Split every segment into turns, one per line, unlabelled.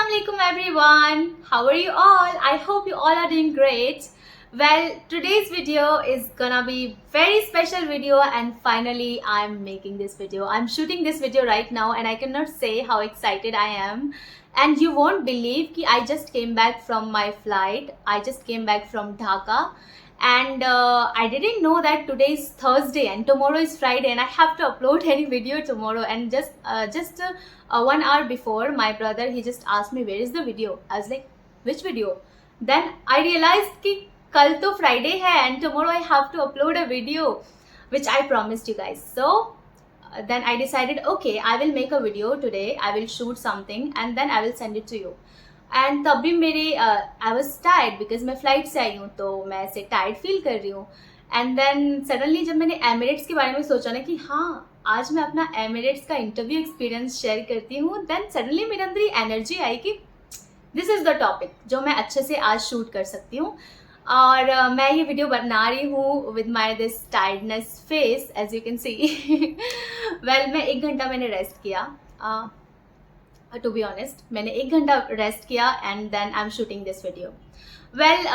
Assalamualaikum everyone. How are you all? I hope you all are doing great. Well, today's video is gonna be very special video and finally I'm making this video. I'm shooting this video right now and I cannot say how excited I am. And you won't believe कि I just came back from my flight. I just came back from Dhaka. And I didn't know that today is Thursday and tomorrow is Friday and I have to upload any video tomorrow. And just 1 hour before, my brother, he just asked me, where is the video? I was like, which video? Then I realized कि कल तो Friday है and tomorrow I have to upload a video which I promised you guys. So then I decided, okay, I will make a video today. I will shoot something and then I will send it to you. And तब भी मेरी I was tired because मैं flight से आई हूँ तो मैं ऐसे tired feel कर रही हूँ. एंड देन सडनली जब मैंने एमिरेट्स के बारे में सोचा ना कि हाँ आज मैं अपना एमिरेट्स का इंटरव्यू एक्सपीरियंस शेयर करती हूँ, देन सडनली मेरे अंदर ये एनर्जी आई कि दिस इज़ द टॉपिक जो मैं अच्छे से आज शूट कर सकती हूँ. और मैं ये वीडियो बना रही हूँ with my this tiredness face as you can see. Well, मैं 1 घंटा मैंने रेस्ट किया. टू बी ऑनेस्ट मैंने 1 घंटा रेस्ट किया and then I am shooting this video. Well,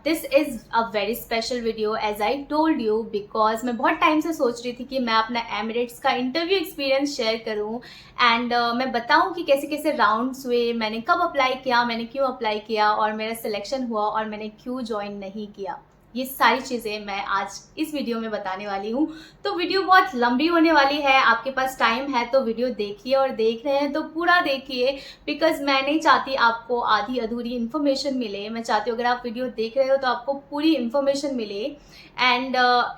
this is a very special video as I told you because मैं बहुत time से सोच रही थी कि मैं अपना एमिरेट्स का इंटरव्यू एक्सपीरियंस शेयर करूं एंड मैं बताऊं कि कैसे कैसे राउंड्स हुए, मैंने कब अप्लाई किया, मैंने क्यों अप्लाई किया और मेरा सिलेक्शन हुआ और मैंने क्यों ज्वाइन नहीं किया. ये सारी चीज़ें मैं आज इस वीडियो में बताने वाली हूँ. तो वीडियो बहुत लंबी होने वाली है. आपके पास टाइम है तो वीडियो देखिए और देख रहे हैं तो पूरा देखिए बिकॉज मैं नहीं चाहती आपको आधी अधूरी इन्फॉर्मेशन मिले. मैं चाहती हूँ अगर आप वीडियो देख रहे हो तो आपको पूरी इन्फॉर्मेशन मिले एंड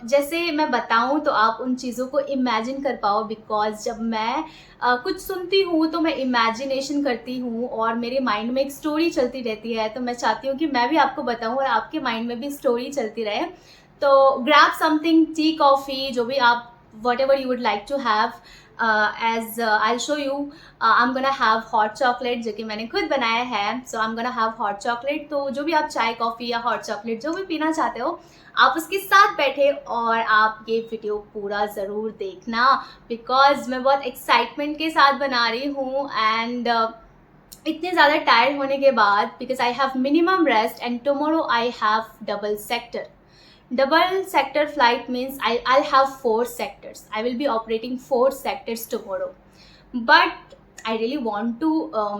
जैसे मैं बताऊँ तो आप उन चीज़ों को इमेजिन कर पाओ बिकॉज जब मैं कुछ सुनती हूँ तो मैं इमेजिनेशन करती हूँ और मेरे माइंड में एक स्टोरी चलती रहती है. तो मैं चाहती हूँ कि मैं भी आपको बताऊँ और आपके माइंड में भी स्टोरी चलती रहे. तो ग्रैब समथिंग, टी, कॉफ़ी, जो भी आप whatever you would like to have. As I'll show you, I'm gonna have hot chocolate जो कि मैंने खुद बनाया है. So I'm gonna have hot chocolate. तो जो भी आप चाय, कॉफ़ी या hot chocolate जो भी पीना चाहते हो आप उसके साथ बैठे और आप ये वीडियो पूरा ज़रूर देखना बिकॉज मैं बहुत एक्साइटमेंट के साथ बना रही हूँ एंड इतने ज़्यादा टायर्ड होने के बाद because I have minimum rest and tomorrow I have double sector. Double sector flight means I'll have 4 sectors. I will be operating 4 sectors tomorrow. But I really want to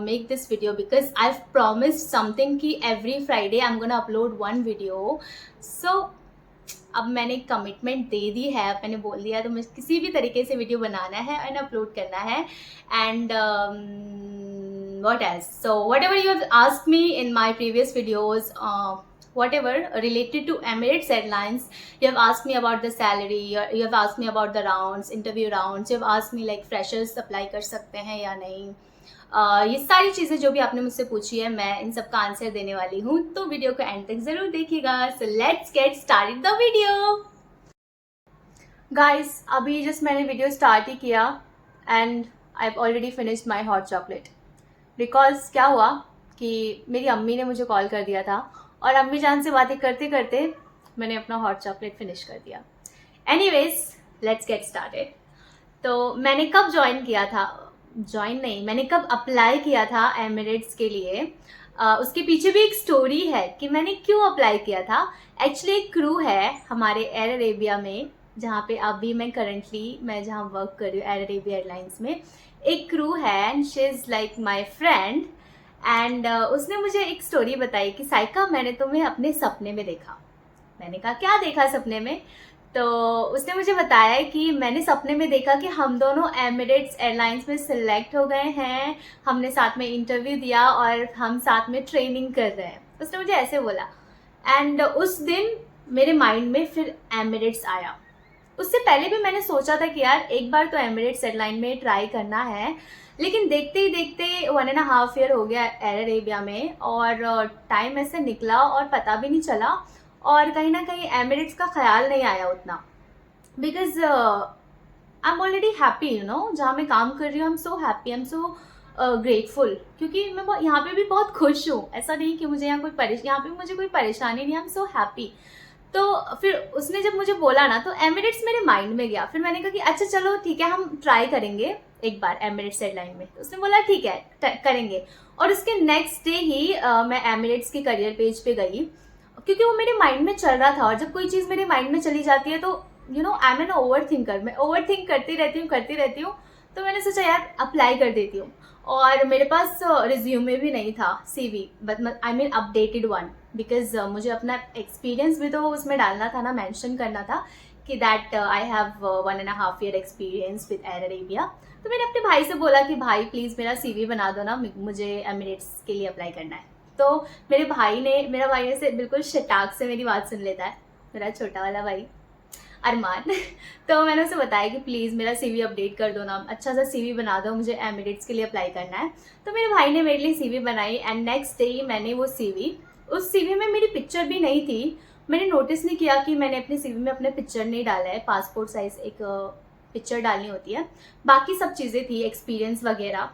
make this video because I've promised something कि every Friday I'm gonna upload 1 video. So अब मैंने commitment दे दी है, मैंने बोल दिया तो मुझे किसी भी तरीके से वीडियो बनाना है एंड अपलोड करना है. And what else? So whatever you have asked me in my previous videos, whatever related to Emirates Airlines, you have asked me about the salary, you have asked me about the rounds, interview rounds, you have asked me like freshers apply कर सकते हैं या नहीं. ये सारी चीज़ें जो भी आपने मुझसे पूछी है मैं इन सब का आंसर देने वाली हूँ. तो वीडियो को एंड तक ज़रूर देखिएगा. So let's get started the video. Guys, अभी जस्ट मैंने वीडियो स्टार्ट ही किया and I have already finished my hot chocolate because क्या हुआ कि मेरी अम्मी ने मुझे कॉल कर दिया था और अम्मी जान से बातें करते करते मैंने अपना हॉट चॉकलेट फिनिश कर दिया. Anyways, let's get started. तो मैंने कब ज्वाइन किया था, मैंने कब अप्लाई किया था एमिरेट्स के लिए, उसके पीछे भी एक स्टोरी है कि मैंने क्यों अप्लाई किया था. एक्चुअली एक क्रू है हमारे एयर अरेबिया में जहाँ पे अभी मैं जहाँ वर्क कर रही हूँ एयर अरेबिया एयरलाइंस में. एक क्रू है and she is like my friend and उसने मुझे एक स्टोरी बताई कि साइका मैंने तुम्हें अपने सपने में देखा. मैंने कहा क्या देखा सपने में. तो उसने मुझे बताया कि मैंने सपने में देखा कि हम दोनों एमिरेट्स एयरलाइंस में सिलेक्ट हो गए हैं, हमने साथ में इंटरव्यू दिया और हम साथ में ट्रेनिंग कर रहे हैं. उसने मुझे ऐसे बोला एंड उस दिन मेरे माइंड में फिर एमिरेट्स आया. उससे पहले भी मैंने सोचा था कि यार एक बार तो एमिरेट्स एयरलाइन में ट्राई करना है, लेकिन देखते ही देखते 1.5 ईयर हो गया एयर अरेबिया में और टाइम ऐसे निकला और पता भी नहीं चला और कहीं ना कहीं एमिरेट्स का ख्याल नहीं आया उतना because I am already happy, you know, जहाँ मैं काम कर रही हूँ. I am so happy, I am so grateful क्योंकि मैं यहाँ पे भी बहुत खुश हूँ. ऐसा नहीं कि मुझे यहाँ पे मुझे कोई परेशानी नहीं. I am so happy. तो फिर उसने जब मुझे बोला ना, तो एमिरेट्स मेरे माइंड में गया। फिर मैंने कहा कि अच्छा चलो ठीक है, हम ट्राई करेंगे एक बार एमिरेट्स एयरलाइन में। तो उसने बोला ठीक है करेंगे। और उसके नेक्स्ट डे ही मैं एमिरेट्स के करियर पेज पे गई, क्योंकि वो मेरे माइंड में चल रहा था। और जब कोई चीज़ मेरे माइंड में चली जाती है तो I am an overthinker, मैं ओवर थिंक करती रहती हूँ। तो मैंने सोचा यार अप्लाई कर देती हूँ। और मेरे पास रिज्यूमे भी नहीं था, CV, but I mean updated one, because मुझे अपना एक्सपीरियंस भी तो उसमें डालना था ना, मेंशन करना था कि that I have 1.5 year experience with Air Arabia. तो मैंने अपने भाई से बोला कि भाई प्लीज़ मेरा CV बना दो ना, मुझे एमिरेट्स के लिए अप्लाई करना है। तो मेरा भाई ने से बिल्कुल शटाक से मेरी बात सुन लेता है, मेरा छोटा वाला भाई अरमान। तो मैंने उसे बताया कि प्लीज़ मेरा CV अपडेट कर दो ना, अच्छा सा CV बना दो, मुझे एमिरेट्स के लिए अप्लाई करना है। तो मेरे भाई ने मेरे लिए CV बनाई एंड नेक्स्ट डे ही मैंने वो CV, उस CV में मेरी पिक्चर भी नहीं थी। मैंने नोटिस नहीं किया कि मैंने अपने CV में अपने पिक्चर नहीं डाला है, पासपोर्ट साइज एक पिक्चर डालनी होती है, बाकी सब चीज़ें थी, एक्सपीरियंस वगैरह।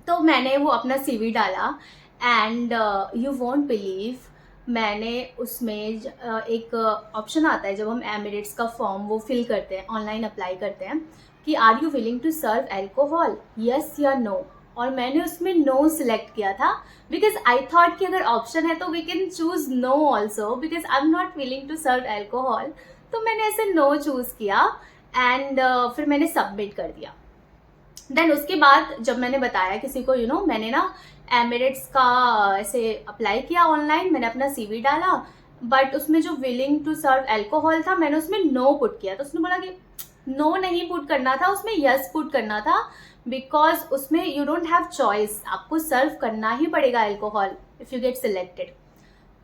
तो मैंने वो अपना CV डाला एंड यू वोंट बिलीव, मैंने उसमें एक ऑप्शन आता है जब हम एमिरेट्स का फॉर्म वो फिल करते हैं, ऑनलाइन अप्लाई करते हैं, कि are you willing to serve alcohol, yes या नो। और मैंने उसमें नो सिलेक्ट किया था, बिकॉज आई थॉट कि अगर ऑप्शन है तो we can choose no also, because I am not willing to serve alcohol. तो मैंने ऐसे नो चूज़ किया एंड फिर मैंने सबमिट कर दिया। देन उसके बाद जब मैंने बताया किसी को मैंने ना एमिरेट्स का ऐसे अप्लाई किया ऑनलाइन, मैंने अपना CV डाला, बट उसमें जो विलिंग टू सर्व एल्कोहल था मैंने उसमें नो पुट किया। तो उसने बोला कि नो नहीं पुट करना था, उसमें यस पुट करना था, बिकॉज उसमें यू डोंट हैव चॉइस, आपको सर्व करना ही पड़ेगा alcohol if you get selected.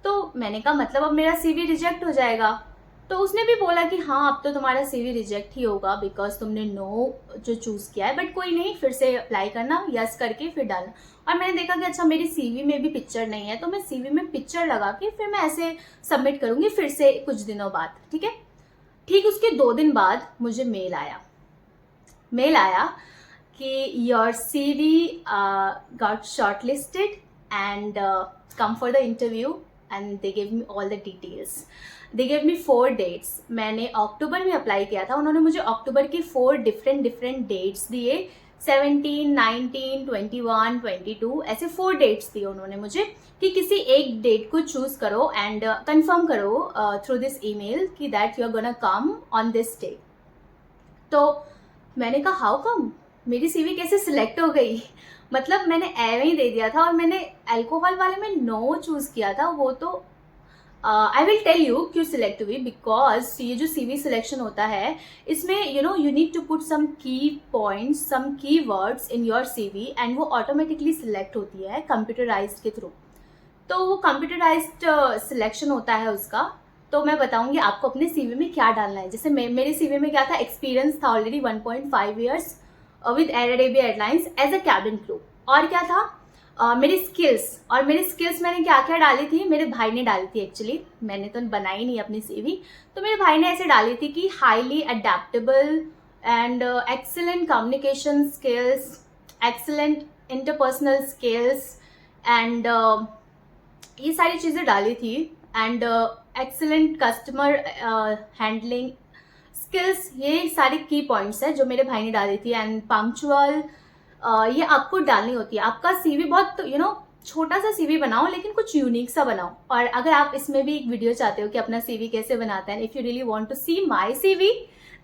तो मैंने कहा मतलब अब मेरा CV रिजेक्ट हो जाएगा। तो उसने भी बोला कि हाँ अब तो तुम्हारा CV रिजेक्ट ही होगा बिकॉज तुमने नो जो चूज़ किया है, बट कोई नहीं, फिर से अप्लाई करना, यस करके फिर डालना। और मैंने देखा कि अच्छा मेरी CV में भी पिक्चर नहीं है, तो मैं CV में पिक्चर लगा के फिर मैं ऐसे सबमिट करूँगी फिर से कुछ दिनों बाद, ठीक है। ठीक उसके 2 दिन बाद मुझे मेल आया कि your CV got shortlisted and come for the interview and they gave me all the details. They gave me 4 dates. मैंने अक्टूबर में अप्लाई किया था, उन्होंने मुझे अक्टूबर की 4 डिफरेंट डेट्स दिए, 17, 19, 21, 22 ऐसे 4 डेट्स दिए उन्होंने मुझे कि किसी एक डेट को चूज करो एंड कंफर्म करो थ्रू दिस ईमेल कि that you are gonna come on this day. तो मैंने कहा हाउ कम, मेरी CV कैसे सिलेक्ट हो गई? मतलब मैंने एवे ही दे दिया था और मैंने अल्कोहल वाले में नो चूज़ किया था। वो तो आई विल टेल यू क्यों सिलेक्ट हुई, बिकॉज ये जो CV सिलेक्शन होता है इसमें you need to put some key points, some key words in your CV and वो ऑटोमेटिकली सिलेक्ट होती है कंप्यूटराइज्ड के थ्रू। तो वो कंप्यूटराइज्ड सिलेक्शन होता है उसका। तो मैं बताऊंगी आपको अपने CV में क्या डालना है। जैसे मेरे CV में क्या था, एक्सपीरियंस था already 1.5 years with Air Arabia Airlines as a cabin crew. और क्या था मेरी स्किल्स मैंने क्या क्या डाली थी, मेरे भाई ने डाली थी एक्चुअली, मैंने तो बनाई नहीं अपनी CV। तो मेरे भाई ने ऐसे डाली थी कि highly adaptable and excellent communication skills, excellent interpersonal skills and ये सारी चीज़ें डाली थी and excellent customer handling skills, ये सारे की पॉइंट्स है जो मेरे भाई ने डाली थी। एंड पंक्चुअल, ये आपको डालनी होती है। आपका CV बहुत छोटा सा CV बनाओ लेकिन कुछ यूनिक सा बनाओ। और अगर आप इसमें भी एक वीडियो चाहते हो कि अपना CV कैसे बनाते हैं, if you really want to see my CV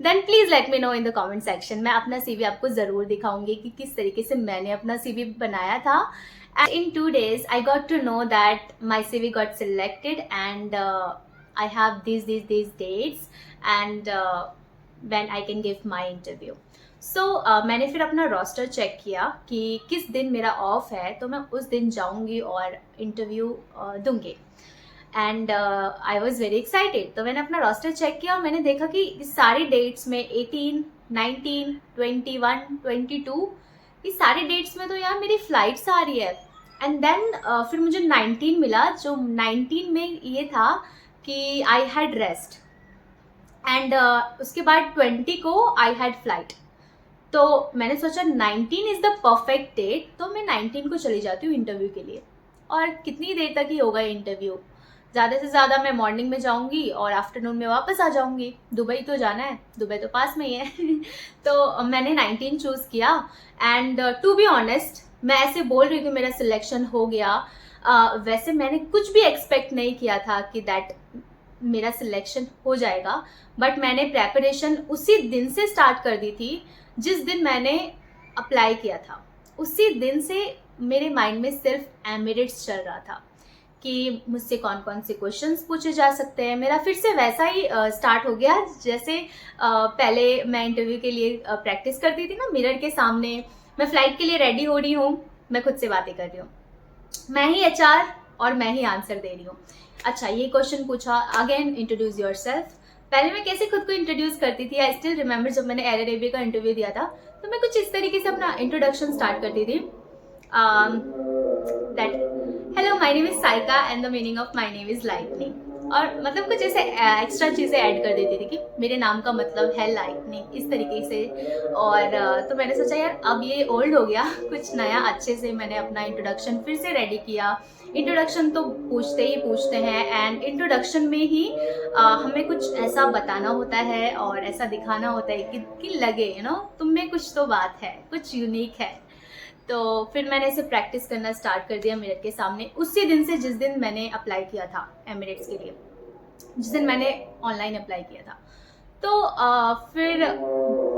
then please let me know in the comment section. मैं अपना CV आपको ज़रूर दिखाऊंगी कि किस तरीके से मैंने अपना CV बनाया था। And in 2 days, I got to know that my CV got selected and I have these dates and when I can give my interview. So मैंने फिर अपना रोस्टर चेक किया कि किस दिन मेरा ऑफ है, तो मैं उस दिन जाऊंगी और इंटरव्यू दूंगी। And I was very excited. तो मैंने अपना रोस्टर चेक किया और मैंने देखा कि सारी डेट्स में 18, 19, 21, 22 ये सारी डेट्स में तो यार मेरी फ्लाइट्स आ रही है। एंड देन फिर मुझे 19 मिला, जो 19 में ये था कि आई हैड रेस्ट एंड उसके बाद 20 को आई हैड फ्लाइट। तो मैंने सोचा 19 इज़ द परफेक्ट डेट, तो मैं 19 को चली जाती हूँ इंटरव्यू के लिए। और कितनी देर तक ही होगा इंटरव्यू, ज़्यादा से ज़्यादा मैं मॉर्निंग में जाऊँगी और आफ्टरनून में वापस आ जाऊँगी। दुबई तो जाना है, दुबई तो पास में ही है तो मैंने 19 चूज़ किया एंड टू बी ऑनेस्ट मैं ऐसे बोल रही हूँ कि मेरा सिलेक्शन हो गया। वैसे मैंने कुछ भी एक्सपेक्ट नहीं किया था कि दैट मेरा सिलेक्शन हो जाएगा, बट मैंने प्रेपरेशन उसी दिन से स्टार्ट कर दी थी जिस दिन मैंने अप्लाई किया था। उसी दिन से मेरे माइंड में सिर्फ एमिरेट्स चल रहा था कि मुझसे कौन कौन से क्वेश्चंस पूछे जा सकते हैं। मेरा फिर से वैसा ही स्टार्ट हो गया जैसे पहले मैं इंटरव्यू के लिए प्रैक्टिस करती थी ना मिरर के सामने। मैं फ्लाइट के लिए रेडी हो रही हूँ, मैं खुद से बातें कर रही हूँ, मैं ही एचआर और मैं ही आंसर दे रही हूँ। अच्छा ये क्वेश्चन पूछा, अगेन इंट्रोड्यूस योरसेल्फ। पहले मैं कैसे खुद को इंट्रोड्यूस करती थी, आई स्टिल रिमेंबर जब मैंने एयर अरेबिया का इंटरव्यू दिया था तो मैं कुछ इस तरीके से अपना इंट्रोडक्शन स्टार्ट करती थी that hello my name is Saika and the meaning of my name is lightning. और मतलब कुछ ऐसे एक्स्ट्रा चीज़ें ऐड कर देती थी कि मेरे नाम का मतलब है लाइटनिंग, इस तरीके से। और तो मैंने सोचा यार अब ये ओल्ड हो गया, कुछ नया अच्छे से मैंने अपना इंट्रोडक्शन फिर से रेडी किया। इंट्रोडक्शन तो पूछते ही पूछते हैं एंड इंट्रोडक्शन में ही हमें कुछ ऐसा बताना होता है और ऐसा दिखाना होता है कि लगे तुम में कुछ तो बात है, कुछ यूनिक है। तो फिर मैंने इसे प्रैक्टिस करना स्टार्ट कर दिया मिरर के सामने उसी दिन से जिस दिन मैंने अप्लाई किया था एमिरेट्स के लिए, जिस दिन मैंने ऑनलाइन अप्लाई किया था। तो फिर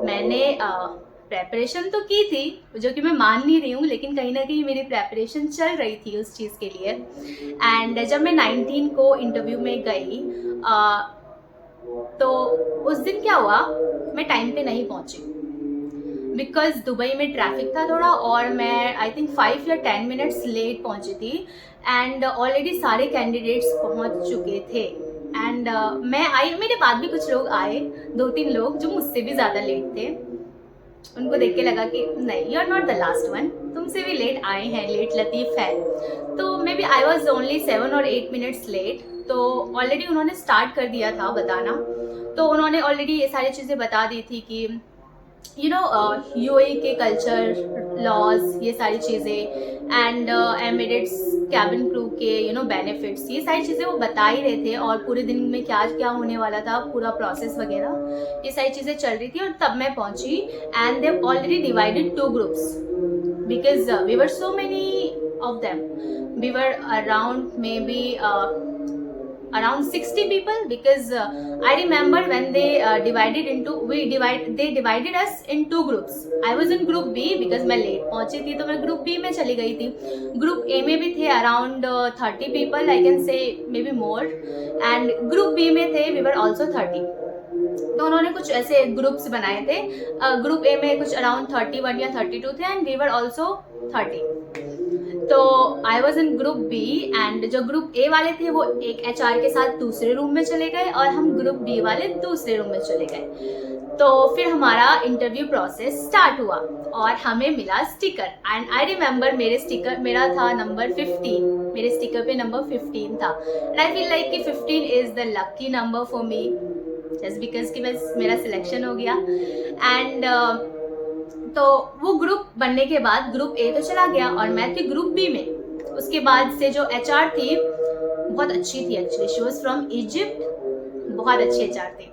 मैंने प्रेपरेशन तो की थी जो कि मैं मान नहीं रही हूँ, लेकिन कहीं ना कहीं मेरी प्रेपरेशन चल रही थी उस चीज़ के लिए। एंड जब मैं 19 को इंटरव्यू में गई तो उस दिन क्या हुआ, मैं टाइम पे नहीं पहुँची बिकॉज दुबई में ट्रैफिक था थोड़ा और मैं आई थिंक 5 या 10 मिनट्स लेट पहुंची थी एंड ऑलरेडी सारे कैंडिडेट्स पहुंच चुके थे। एंड मैं आई, मेरे बाद भी कुछ लोग आए, 2-3 लोग जो मुझसे भी ज़्यादा लेट थे। उनको देख के लगा कि नहीं you are not the last one, तुमसे भी लेट आए हैं, लेट लतीफ़ है। तो maybe I was only 7 और 8 मिनट्स लेट। तो ऑलरेडी उन्होंने स्टार्ट कर दिया था बताना, तो उन्होंने ऑलरेडी ये सारी चीज़ें बता दी थी कि यूएई के कल्चर, लॉज, ये सारी चीज़ें एंड एमिरेट्स कैबिन क्रू के बेनिफिट्स, ये सारी चीज़ें वो बता ही रहे थे। और पूरे दिन में क्या क्या होने वाला था, पूरा प्रोसेस वगैरह, ये सारी चीज़ें चल रही थी। और तब मैं पहुंची and they already divided 2 groups because we were so many of them, we were around maybe around 60 people because I remember when they they divided us in 2 groups. I was in group B because मैं late पहुंची थी तो मैं group B में चली गई थी। Group A में भी थे around 30 people, I can say maybe more, and group B में थे we were also 30। तो उन्होंने कुछ ऐसे ग्रुप्स बनाए थे। ग्रुप ए में कुछ अराउंड 31 या 32 थे एंड वी वर ऑल्सो 30। तो I was in group B and जो ग्रुप ए वाले थे वो एक एचआर के साथ दूसरे रूम में चले गए और हम ग्रुप बी वाले दूसरे रूम में चले गए। तो फिर हमारा इंटरव्यू प्रोसेस स्टार्ट हुआ और हमें मिला स्टिकर एंड आई रिमेंबर मेरा था नंबर 15, मेरे स्टिकर पे नंबर 15 था एंड आई फील लाइक कि 15 is the lucky number for me just because कि बस मेरा सिलेक्शन हो गया। एंड तो वो ग्रुप बनने के बाद ग्रुप ए तो चला गया और मैं थी ग्रुप बी में। उसके बाद से जो एचआर थी बहुत अच्छी थी, actually she was from Egypt, बहुत अच्छी एचआर थी।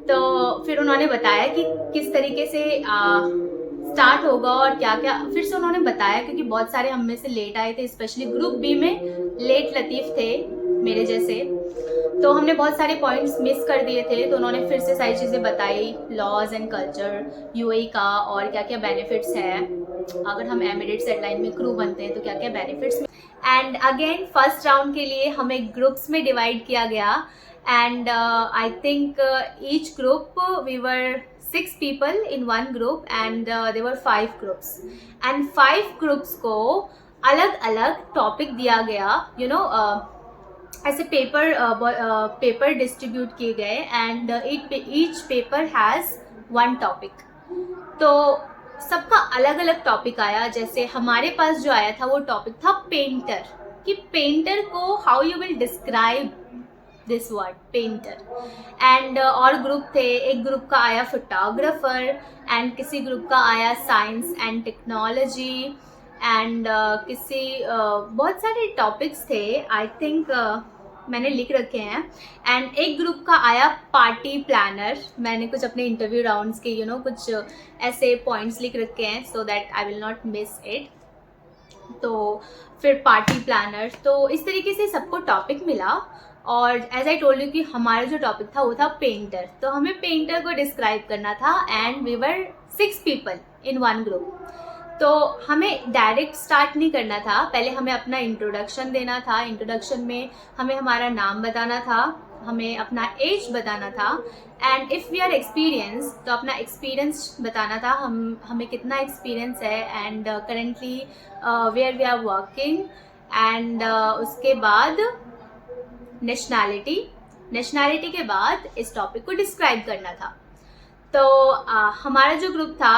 तो फिर उन्होंने बताया कि किस तरीके से स्टार्ट होगा और क्या क्या, फिर से उन्होंने बताया क्योंकि बहुत सारे हम में से लेट आए थे, स्पेशली ग्रुप बी में लेट लतीफ़ थे मेरे जैसे, तो हमने बहुत सारे पॉइंट्स मिस कर दिए थे। तो उन्होंने फिर से सारी चीज़ें बताई, लॉज एंड कल्चर यूएई का और क्या क्या बेनिफिट्स है, अगर हम एमिरेट्स एयरलाइन में क्रू बनते हैं तो क्या क्या benefits. And again first round के लिए हमें ग्रुप्स में डिवाइड किया गया and I think each group we were 6 people in one group and there were 5 groups and 5 groups को अलग अलग टॉपिक दिया गया, ऐसे पेपर डिस्ट्रीब्यूट किए गए and each paper has 1 topic. तो सबका अलग अलग टॉपिक आया। जैसे हमारे पास जो आया था वो टॉपिक था पेंटर, कि पेंटर को how you will describe this word painter. And और ग्रुप थे, एक ग्रुप का आया फोटोग्राफर एंड किसी ग्रुप का आया साइंस एंड टेक्नोलॉजी एंड किसी बहुत सारे टॉपिक्स थे। आई थिंक मैंने लिख रखे हैं। एंड एक ग्रुप का आया पार्टी प्लानर। मैंने कुछ अपने इंटरव्यू राउंड्स के कुछ ऐसे पॉइंट्स लिख रखे हैं so that I will not miss it. तो फिर पार्टी प्लानर, तो इस तरीके से सबको टॉपिक मिला। और एज आई टोल्ड यू कि हमारा जो टॉपिक था वो था पेंटर, तो हमें पेंटर को डिस्क्राइब करना था। And we were 6 people in one group. तो हमें डायरेक्ट स्टार्ट नहीं करना था, पहले हमें अपना इंट्रोडक्शन देना था। इंट्रोडक्शन में हमें हमारा नाम बताना था, हमें अपना एज बताना था, and if we are experience तो अपना एक्सपीरियंस बताना था, हमें कितना एक्सपीरियंस है, and currently where we are working. And उसके बाद नेशनैलिटी के बाद इस टॉपिक को डिस्क्राइब करना था। तो हमारा जो ग्रुप था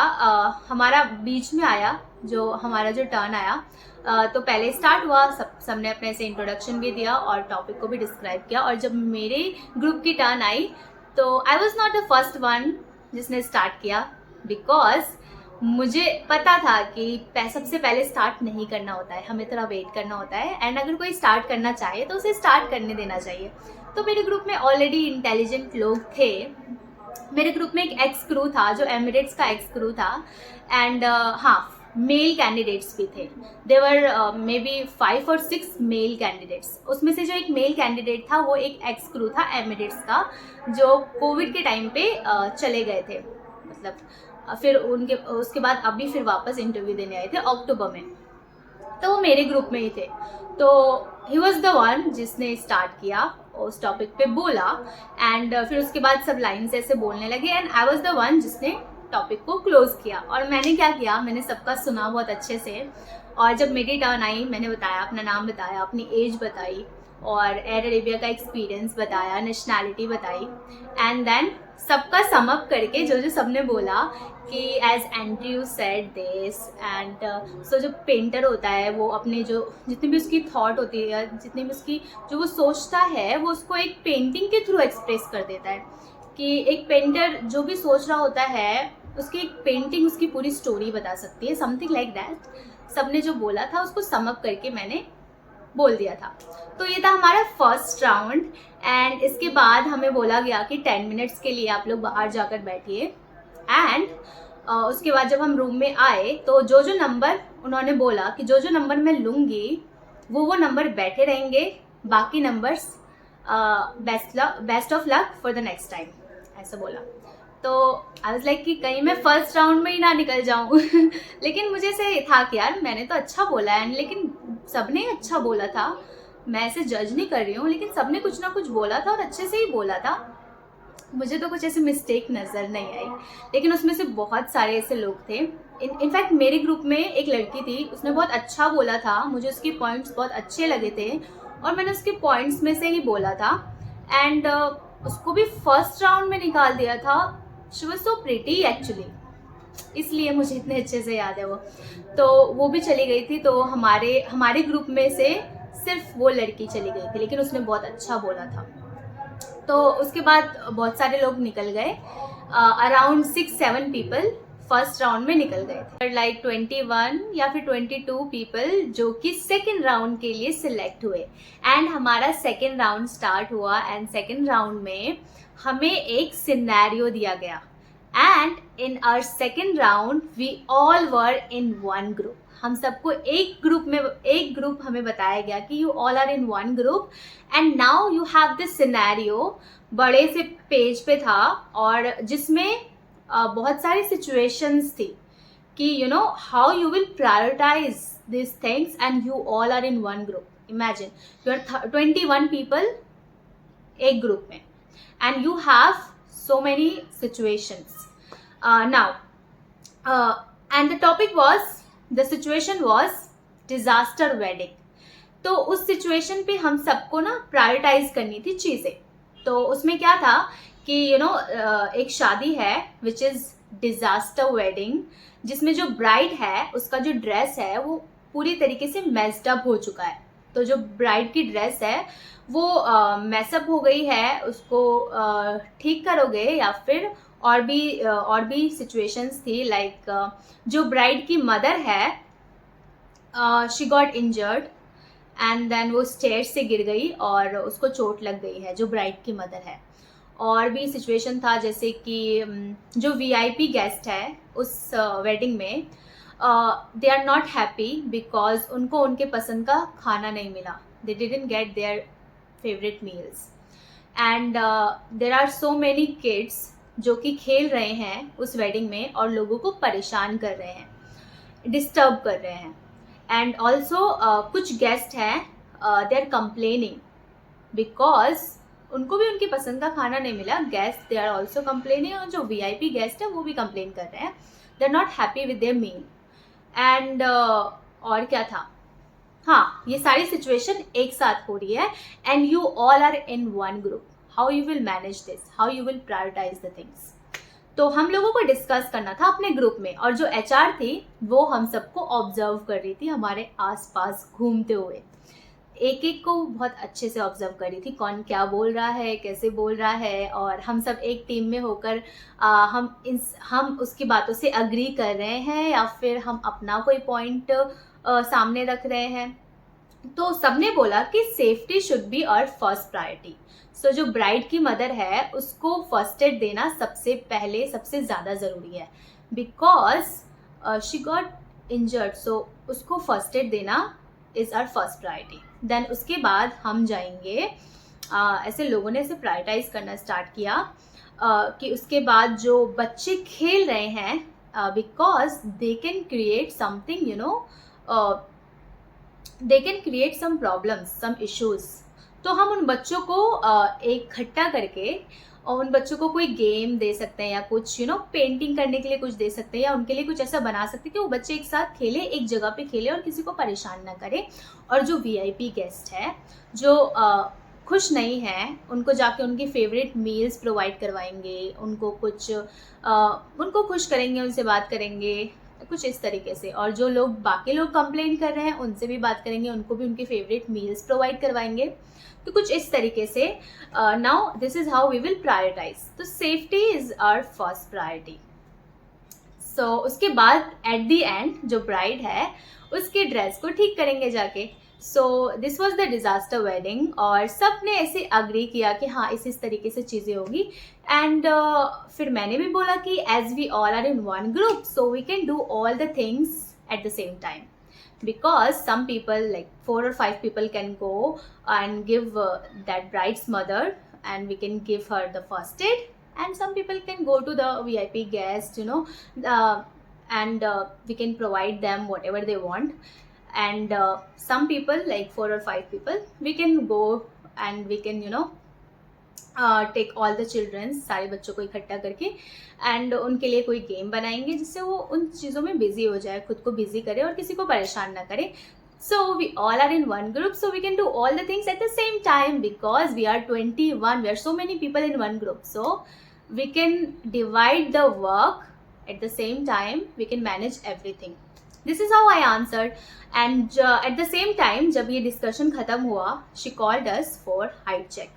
हमारा बीच में आया, जो हमारा जो टर्न आया, तो पहले स्टार्ट हुआ, सबने अपने से इंट्रोडक्शन भी दिया और टॉपिक को भी डिस्क्राइब किया। और जब मेरे ग्रुप की टर्न आई तो I was not the first one जिसने स्टार्ट किया, बिकॉज मुझे पता था कि सबसे पहले स्टार्ट नहीं करना होता है, हमें थोड़ा वेट करना होता है। एंड अगर कोई स्टार्ट करना चाहे तो उसे स्टार्ट करने देना चाहिए। तो मेरे ग्रुप में ऑलरेडी इंटेलिजेंट लोग थे। मेरे ग्रुप में एक एक्स क्रू था जो एमिरेट्स का एक्स क्रू था। एंड हाँ, मेल कैंडिडेट्स भी थे। देवर मे बी 5 और 6 मेल कैंडिडेट्स। उसमें से जो एक मेल कैंडिडेट था वो एक एक्स क्रू था एमिरेट्स का, जो कोविड के टाइम पे चले गए थे। मतलब फिर उसके बाद अभी फिर वापस इंटरव्यू देने आए थे अक्टूबर में। तो वो मेरे ग्रुप में ही थे। तो ही वॉज द वन जिसने स्टार्ट किया, उस टॉपिक पे बोला। एंड फिर उसके बाद सब लाइन्स ऐसे बोलने लगे। And I was the one जिसने टॉपिक को क्लोज किया। और मैंने क्या किया, मैंने सबका सुना बहुत अच्छे से। और जब मेरी टर्न आई मैंने बताया, अपना नाम बताया, अपनी एज बताई, और एयर अरेबिया का एक्सपीरियंस बताया, नेशनैलिटी बताई। एंड देन सबका समअप करके जो सबने बोला कि as Andrew said this. And so जो पेंटर होता है वो अपने जो जितनी भी उसकी थॉट होती है, जितनी भी उसकी जो वो सोचता है, वो उसको एक पेंटिंग के थ्रू एक्सप्रेस कर देता है। कि एक पेंटर जो भी सोच रहा होता है उसकी एक पेंटिंग उसकी पूरी स्टोरी बता सकती है, समथिंग लाइक दैट। सबने जो बोला था उसको समअप करके मैंने बोल दिया था। तो ये था हमारा फर्स्ट राउंड। एंड इसके बाद हमें बोला गया कि 10 मिनट्स के लिए आप लोग बाहर जाकर बैठिए। एंड उसके बाद जब हम रूम में आए तो जो नंबर उन्होंने बोला कि जो नंबर मैं लूँगी वो नंबर बैठे रहेंगे, बाकी numbers best of luck for the next time, ऐसा बोला। तो आई वाज लाइक कि कहीं मैं फर्स्ट राउंड में ही ना निकल जाऊँ। लेकिन मुझे से था कि यार मैंने तो अच्छा बोला है, लेकिन सबने अच्छा बोला था। मैं ऐसे जज नहीं कर रही हूँ, लेकिन सबने कुछ ना कुछ बोला था और अच्छे से ही बोला था। मुझे तो कुछ ऐसे मिस्टेक नज़र नहीं आई। लेकिन उसमें से बहुत सारे ऐसे लोग थे। इनफैक्ट मेरे ग्रुप में एक लड़की थी, उसने बहुत अच्छा बोला था, मुझे उसके पॉइंट्स बहुत अच्छे लगे थे और मैंने उसके पॉइंट्स में से ही बोला था। एंड उसको भी फर्स्ट राउंड में निकाल दिया था। She was so pretty actually, इसलिए मुझे इतने अच्छे से याद है वो। तो वो भी चली गई थी। तो हमारे ग्रुप में से सिर्फ वो लड़की चली गई थी, लेकिन उसने बहुत अच्छा बोला था। तो उसके बाद बहुत सारे लोग निकल गए। अराउंड 6-7 पीपल फर्स्ट राउंड में निकल गए थे। लाइक 21 या फिर 22 पीपल जो कि सेकेंड राउंड के लिए सिलेक्ट हुए। एंड हमारा सेकेंड राउंड स्टार्ट हुआ। एंड सेकेंड राउंड में हमें एक सिनेरियो दिया गया। And in our second round we all were in one group. हम सबको एक ग्रुप हमें बताया गया कि you all are in one group and now you have this scenario. बड़े से पेज पे था और जिसमें बहुत सारी सिचुएशंस थी कि you know how you will prioritise this things and you all are in one group. Imagine you are 21 people एक ग्रुप में and you have so many situations. Now, and the situation was disaster wedding. तो उस situation पे हम सबको ना prioritise करनी थी चीज़ें। तो उसमें क्या था कि एक शादी है विच इज़ डिजास्टर वेडिंग, जिसमें जो ब्राइड है उसका जो ड्रेस है वो पूरी तरीके से मेस्ड अप हो चुका है। तो जो ब्राइड की ड्रेस है वो मैसअप हो गई है, उसको ठीक करोगे या फिर और भी सिचुएशंस थी। लाइक जो ब्राइड की मदर है she got injured and then वो स्टेयर से गिर गई और उसको चोट लग गई है, जो ब्राइड की मदर है। और भी सिचुएशन था जैसे कि जो वीआईपी गेस्ट है उस वेडिंग में, they are not happy because उनको उनके पसंद का खाना नहीं मिला, they didn't get their favourite meals. And there are so many kids जो कि खेल रहे हैं उस वेडिंग में और लोगों को परेशान कर रहे हैं, डिस्टर्ब कर रहे हैं। एंड ऑल्सो कुछ गेस्ट हैं, दे आर कंप्लेनिंग बिकॉज उनको भी उनकी पसंद का खाना नहीं मिला। Guest they are also complaining, और जो वीआईपी गेस्ट है वो भी कंप्लेन कर रहे हैं, they are not happy with their meal. And और क्या था, हाँ, ये सारी सिचुएशन एक साथ हो रही है and you all are in one group. How you will manage this, how you will prioritise the things. तो हम लोगों को डिस्कस करना था अपने ग्रुप में, और जो एचआर थी वो हम सबको ऑब्जर्व कर रही थी हमारे आसपास घूमते हुए, एक एक को बहुत अच्छे से ऑब्जर्व कर रही थी, कौन क्या बोल रहा है, कैसे बोल रहा है। और हम सब एक टीम में होकर हम उसकी बातों से अग्री कर रहे हैं या फिर हम अपना कोई पॉइंट सामने रख रहे हैं। तो सबने बोला कि safety should be our first priority. So जो ब्राइड की मदर है उसको फर्स्ट एड देना सबसे पहले, सबसे ज़्यादा ज़रूरी है, because she got injured. So उसको फर्स्ट एड देना is our first priority. Then उसके बाद हम जाएंगे, ऐसे लोगों ने इसे प्रायोरिटाइज करना स्टार्ट किया कि उसके बाद जो बच्चे खेल रहे हैं, because they can create something, you know, they can create some problems, some issues. तो हम उन बच्चों को इकट्ठा करके और उन बच्चों को कोई गेम दे सकते हैं या कुछ, यू नो, पेंटिंग करने के लिए कुछ दे सकते हैं, या उनके लिए कुछ ऐसा बना सकते हैं कि वो बच्चे एक साथ खेले, एक जगह पे खेले और किसी को परेशान ना करे। और जो वीआईपी गेस्ट है, जो खुश नहीं है, उनको जाके उनकी फेवरेट मील्स प्रोवाइड करवाएंगे, उनको कुछ उनको खुश करेंगे, उनसे बात करेंगे कुछ इस तरीके से। और जो लोग बाकी लोग कंप्लेन कर रहे हैं उनसे भी बात करेंगे, उनको भी उनकी फेवरेट मील्स प्रोवाइड करवाएंगे। तो कुछ इस तरीके से now this is how we will prioritize. तो safety is our first priority. So उसके बाद एट द एंड जो ब्राइड है उसके ड्रेस को ठीक करेंगे जाके। So this was the disaster wedding, और सब ने ऐसे अग्री किया कि हाँ इस तरीके से चीज़ें होगी। एंड फिर मैंने भी बोला कि as we all are in one group so we can do all the things at the same time, because some people, like 4 or 5 people, can go and give that bride's mother, and we can give her the first aid, and some people can go to the VIP guest, you know, and we can provide them whatever they want. And some people, like 4 or 5 people, we can go and we can, you know, take all the childrens, सारे बच्चों को इकट्ठा करके, and उनके लिए कोई game बनाएंगे जिससे वो उन चीज़ों में बिजी हो जाए, खुद को बिजी करे और किसी को परेशान ना करे। So we all are in one group, so we can do all the things at the same time, because we are 21, we are so many people in one group, so we can divide the work at the same time, we can manage everything. This is how I answered. And at the same time जब ये discussion खत्म हुआ, she called us for height check.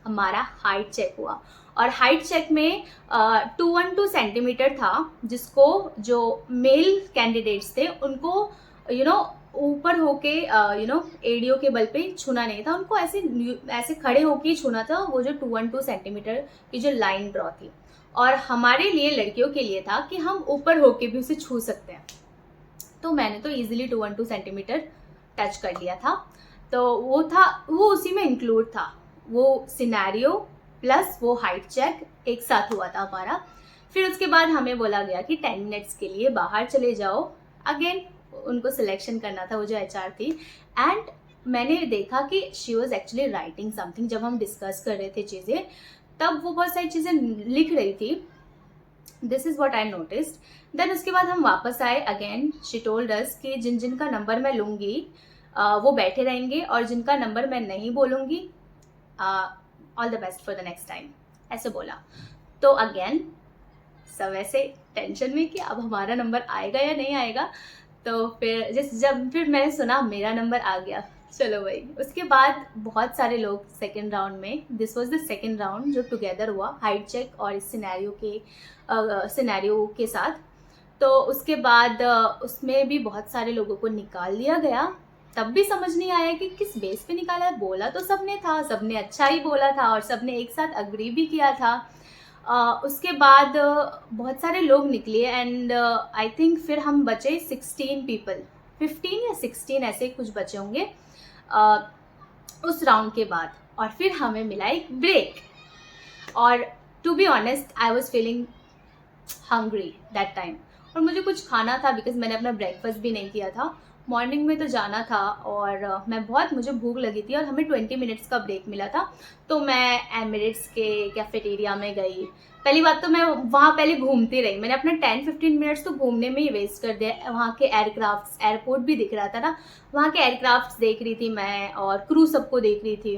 हमारा height check हुआ, और height check में 212 centimetre था, जिसको जो मेल कैंडिडेट्स थे उनको, यू नो, ऊपर होके, यू नो, एडियो के बल पे छूना नहीं था, उनको ऐसे खड़े होके ही छूना था वो जो 212 सेंटीमीटर की जो लाइन ड्रॉ थी। और हमारे लिए, लड़कियों के लिए था कि हम ऊपर होके भी उसे छू सकते हैं। तो मैंने तो ईजिली 212 सेंटीमीटर टच कर लिया था। तो वो उसी में इंक्लूड था, वो सिनेरियो प्लस वो हाइट चेक एक साथ हुआ था हमारा। फिर उसके बाद हमें बोला गया कि 10 मिनट्स के लिए बाहर चले जाओ। अगेन उनको सिलेक्शन करना था, वो जो एचआर थी। एंड मैंने देखा कि she was actually writing something. जब हम डिस्कस कर रहे थे चीज़ें, तब वो बहुत सारी चीज़ें लिख रही थी। This is what I noticed. Then उसके बाद हम वापस आए। अगेन शी टोल्ड अस कि जिन जिन का नंबर मैं लूँगी वो बैठे रहेंगे, और जिनका नंबर मैं नहीं बोलूँगी, all the best for the next time, ऐसे बोला। तो अगेन सब ऐसे टेंशन में कि अब हमारा नंबर आएगा या नहीं आएगा। तो फिर जब मैंने सुना मेरा नंबर आ गया, चलो भाई। उसके बाद बहुत सारे लोग सेकेंड राउंड में, this was the second round जो टुगेदर हुआ हाइट चेक और इस सिनेरियो के साथ। तो उसके बाद उसमें भी बहुत सारे लोगों को निकाल दिया गया, तब भी समझ नहीं आया कि किस बेस पे निकाला है। बोला तो सबने था, सबने अच्छा ही बोला था और सबने एक साथ अग्री भी किया था। उसके बाद बहुत सारे लोग निकले एंड आई थिंक फिर हम बचे 16 पीपल, 15 या 16 ऐसे कुछ बचे होंगे उस राउंड के बाद। और फिर हमें मिला एक ब्रेक और to be honest I was feeling hungry that time, और मुझे कुछ खाना था बिकॉज मैंने अपना ब्रेकफास्ट भी नहीं किया था। मॉर्निंग में तो जाना था और मुझे भूख लगी थी और हमें 20 मिनट्स का ब्रेक मिला था। तो मैं एमिरेट्स के कैफेटेरिया में गई। पहली बात तो मैं वहाँ पहले घूमती रही, मैंने अपना 10-15 मिनट्स तो घूमने में ही वेस्ट कर दिया। वहाँ के एयरक्राफ्ट, एयरपोर्ट भी दिख रहा था ना, वहाँ के एयरक्राफ्ट देख रही थी मैं और क्रू सबको देख रही थी,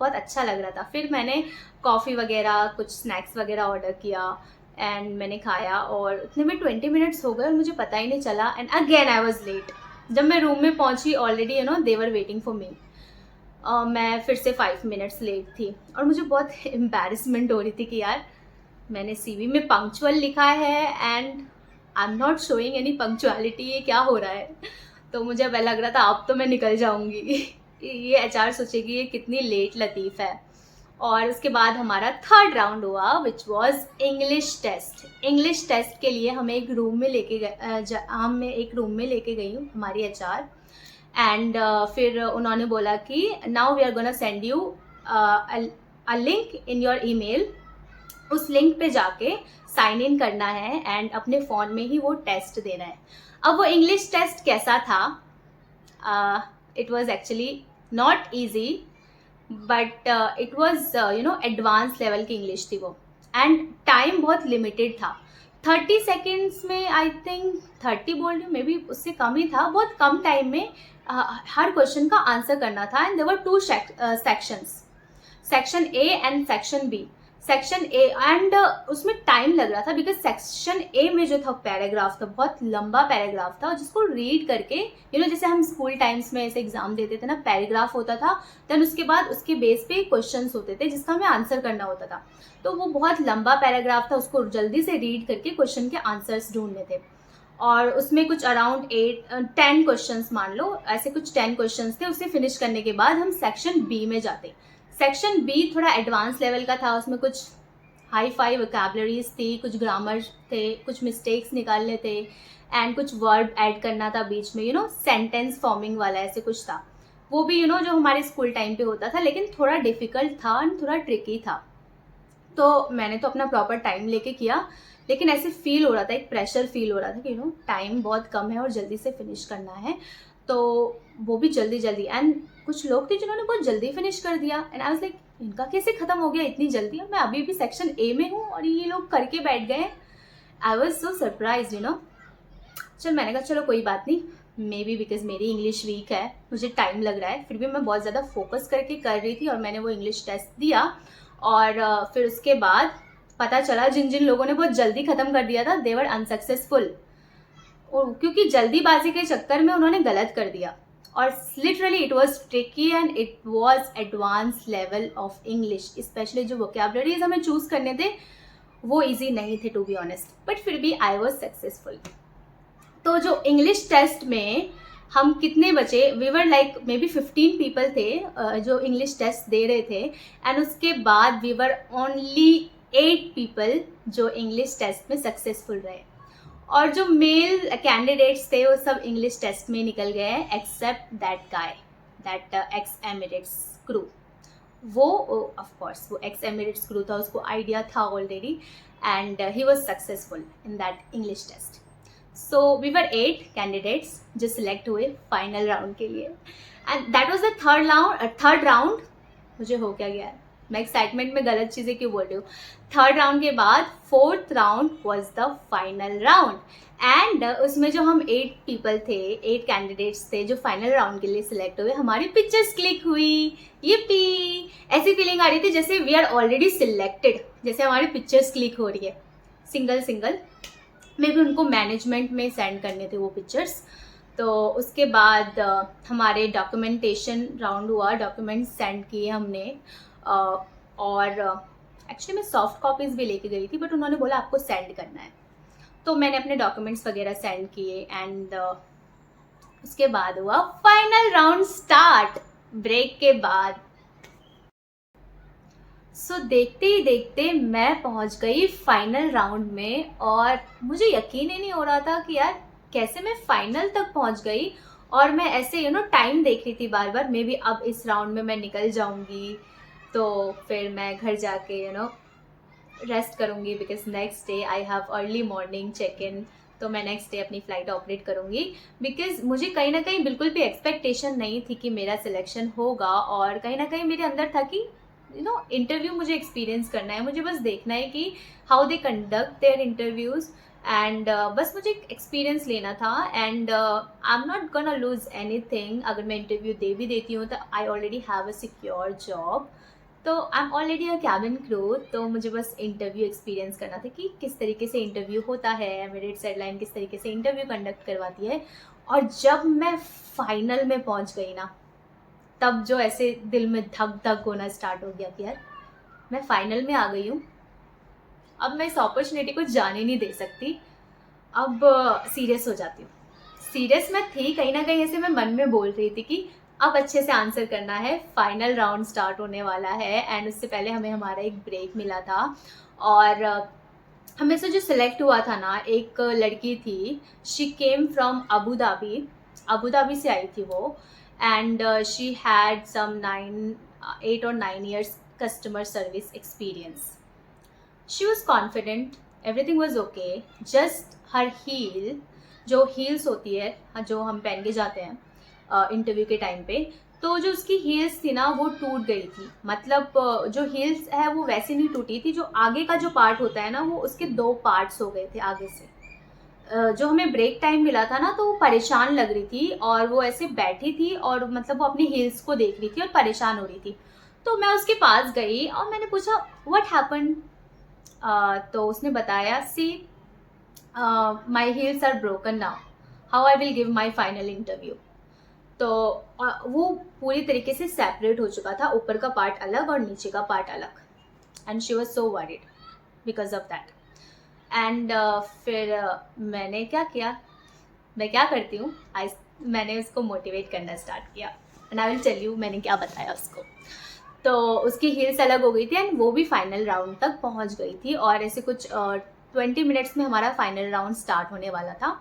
बहुत अच्छा लग रहा था। फिर मैंने कॉफ़ी वगैरह कुछ स्नैक्स वगैरह ऑर्डर किया एंड मैंने खाया और उतने में 20 मिनट्स हो गए और मुझे पता ही नहीं चला and again I was late. जब मैं रूम में पहुंची already they were waiting for me, मैं फिर से 5 मिनट्स लेट थी और मुझे बहुत एम्बैरेसमेंट हो रही थी कि यार मैंने CV में पंक्चुअल लिखा है and I am not showing any punctuality, ये क्या हो रहा है। तो मुझे अब लग रहा था अब तो मैं निकल जाऊंगी ये HR सोचेगी ये कितनी लेट लतीफ़ है। और उसके बाद हमारा थर्ड राउंड हुआ which was English test. English test के लिए हमें एक रूम में लेके गई हूँ हमारी HR एंड फिर उन्होंने बोला कि now we are gonna send you a link in your email. उस लिंक पे जाके साइन इन करना है एंड अपने फ़ोन में ही वो टेस्ट देना है। अब वो इंग्लिश टेस्ट कैसा था, it was actually not easy but it was advance level की इंग्लिश थी वो एंड टाइम बहुत लिमिटेड था। 30 सेकेंड्स में आई थिंक 30 बोल रही, मे बी उससे कम ही था। बहुत कम टाइम में हर क्वेश्चन का आंसर करना था and there were 2 sections, section A and section B। Section A and उसमें टाइम लग रहा था बिकॉज सेक्शन A में जो था पैराग्राफ था, बहुत लंबा पैराग्राफ था, और जिसको रीड करके जैसे हम स्कूल टाइम्स में ऐसे एग्जाम देते थे ना, पैराग्राफ होता था देन उसके बाद उसके बेस पे क्वेश्चंस होते थे जिसका हमें आंसर करना होता था। तो वो बहुत लंबा पैराग्राफ था, उसको जल्दी से रीड करके क्वेश्चन के आंसर्स ढूंढने थे। और उसमें कुछ अराउंड 10 क्वेश्चंस मान लो, ऐसे कुछ 10 क्वेश्चंस थे। उसे फिनिश करने के बाद हम सेक्शन B में जाते। सेक्शन B थोड़ा एडवांस लेवल का था, उसमें कुछ हाई फाई वोकैबुलरीज थी, कुछ ग्रामर थे, कुछ मिस्टेक्स निकालने थे एंड कुछ वर्ब ऐड करना था बीच में, सेंटेंस फॉर्मिंग वाला ऐसे कुछ था। वो भी जो हमारे स्कूल टाइम पे होता था, लेकिन थोड़ा डिफिकल्ट था एंड थोड़ा ट्रिकी था। तो मैंने तो अपना प्रॉपर टाइम लेके किया, लेकिन ऐसे फील हो रहा था, एक प्रेशर फील हो रहा था कि टाइम बहुत कम है और जल्दी से फिनिश करना है। तो वो भी जल्दी एंड कुछ लोग थे जिन्होंने बहुत जल्दी फिनिश कर दिया एंड आई वाज लाइक इनका कैसे खत्म हो गया इतनी जल्दी, और मैं अभी भी सेक्शन A में हूँ और ये लोग करके बैठ गए। आई वाज सो सरप्राइज चल मैंने कहा चलो कोई बात नहीं, मे बी बिकॉज मेरी इंग्लिश वीक है, मुझे टाइम लग रहा है, फिर भी मैं बहुत ज़्यादा फोकस करके कर रही थी और मैंने वो इंग्लिश टेस्ट दिया। और फिर उसके बाद पता चला जिन जिन लोगों ने बहुत जल्दी ख़त्म कर दिया था दे वर अनसक्सेसफुल, क्योंकि जल्दीबाजी के चक्कर में उन्होंने गलत कर दिया। और literally it was tricky and it was advance level of English, specially जो वोकैबुलरीज हमें चूज करने थे वो इजी नहीं थे टू बी ऑनेस्ट, बट फिर भी आई वॉज सक्सेसफुल। तो जो इंग्लिश टेस्ट में हम कितने बचे, we were like maybe 15 people थे जो इंग्लिश टेस्ट दे रहे थे एंड उसके बाद वी वर ओनली 8 पीपल जो इंग्लिश टेस्ट में सक्सेसफुल रहे। और जो मेल कैंडिडेट्स थे वो सब इंग्लिश टेस्ट में निकल गए हैं except that guy, that ex Emirates crew. वो ऑफ कोर्स वो एक्स एमिरेट्स क्रू था, उसको आइडिया था already and he was successful in that English test. So we were 8 candidates जो सिलेक्ट हुए फाइनल राउंड के लिए and that was the third round. मुझे हो क्या गया है, मैं एक्साइटमेंट में गलत चीज़ें क्यों बोल रही हूँ। थर्ड राउंड के बाद fourth round was the final round and उसमें जो हम 8 पीपल थे, 8 कैंडिडेट्स थे जो फाइनल राउंड के लिए सिलेक्ट हुए, हमारी पिक्चर्स क्लिक हुई। ये ऐसी फीलिंग आ रही थी जैसे वी आर ऑलरेडी सिलेक्टेड, जैसे हमारी पिक्चर्स क्लिक हो रही है सिंगल। मे भी उनको मैनेजमेंट में सेंड करने थे वो पिक्चर्स। तो उसके बाद हमारे डॉक्यूमेंटेशन राउंड हुआ, डॉक्यूमेंट्स सेंड किए हमने और एक्चुअली मैं सॉफ्ट कॉपीज़ भी लेके गई थी बट उन्होंने बोला आपको सेंड करना है, तो मैंने अपने डॉक्यूमेंट्स वगैरह सेंड किए एंड उसके बाद हुआ फाइनल राउंड स्टार्ट ब्रेक के बाद। सो देखते ही देखते मैं पहुंच गई फाइनल राउंड में और मुझे यकीन ही नहीं हो रहा था कि यार कैसे मैं फाइनल तक पहुंच गई। और मैं ऐसे टाइम देख रही थी बार बार, मे बी अब इस राउंड में मैं निकल जाऊंगी तो फिर मैं घर जाके रेस्ट करूंगी, because next day I have early morning check in. तो मैं नेक्स्ट डे अपनी फ़्लाइट ऑपरेट करूंगी, बिकॉज मुझे कहीं ना कहीं बिल्कुल भी एक्सपेक्टेशन नहीं थी कि मेरा सिलेक्शन होगा। और कहीं ना कहीं मेरे अंदर था कि इंटरव्यू मुझे एक्सपीरियंस करना है, मुझे बस देखना है कि how they conduct their interviews and बस मुझे एक्सपीरियंस लेना था। And I am not gonna lose anything. अगर मैं इंटरव्यू दे भी देती हूँ तो I already have a secure job, तो I am already a cabin crew. तो मुझे बस इंटरव्यू एक्सपीरियंस करना था कि किस तरीके से इंटरव्यू होता है, एमिरेट्स एयरलाइन किस तरीके से इंटरव्यू कंडक्ट करवाती है। और जब मैं फाइनल में पहुंच गई ना, तब जो ऐसे दिल में धक धक होना स्टार्ट हो गया कि यार मैं फाइनल में आ गई हूँ, अब मैं इस अपॉर्चुनिटी को जाने नहीं दे सकती। अब सीरियस हो जाती हूँ। सीरियस मैं थी, कहीं ना कहीं ऐसे मैं मन में बोल रही थी कि अब अच्छे से आंसर करना है, फाइनल राउंड स्टार्ट होने वाला है। एंड उससे पहले हमें हमारा एक ब्रेक मिला था और हमें से जो सिलेक्ट हुआ था ना, एक लड़की थी, she came from Abu Dhabi से आई थी वो। And she had some 8 or 9 years customer service experience. She was confident, everything was okay, just her heel, जो हील्स होती है जो हम पहन के जाते हैं इंटरव्यू के टाइम पे, तो जो उसकी हील्स थी ना वो टूट गई थी। मतलब जो हील्स है वो वैसे नहीं टूटी थी, जो आगे का जो पार्ट होता है ना वो उसके 2 पार्ट्स हो गए थे आगे से। जो हमें ब्रेक टाइम मिला था ना, तो वो परेशान लग रही थी और वो ऐसे बैठी थी और मतलब वो अपनी हील्स को देख रही थी और परेशान हो रही थी। तो मैं उसके पास गई और मैंने पूछा व्हाट हैपन। तो उसने बताया, see my heels are broken now, how I will give my final interview. तो वो पूरी तरीके से सेपरेट हो चुका था, ऊपर का पार्ट अलग और नीचे का पार्ट अलग। And she was so worried because of that. And फिर मैंने क्या किया, मैं क्या करती हूँ, मैंने उसको मोटिवेट करना स्टार्ट किया। And I will tell you मैंने क्या बताया उसको। तो उसकी हील्स अलग हो गई थी एंड वो भी फाइनल राउंड तक पहुंच गई थी और ऐसे कुछ 20 मिनट्स में हमारा फाइनल राउंड स्टार्ट होने वाला था।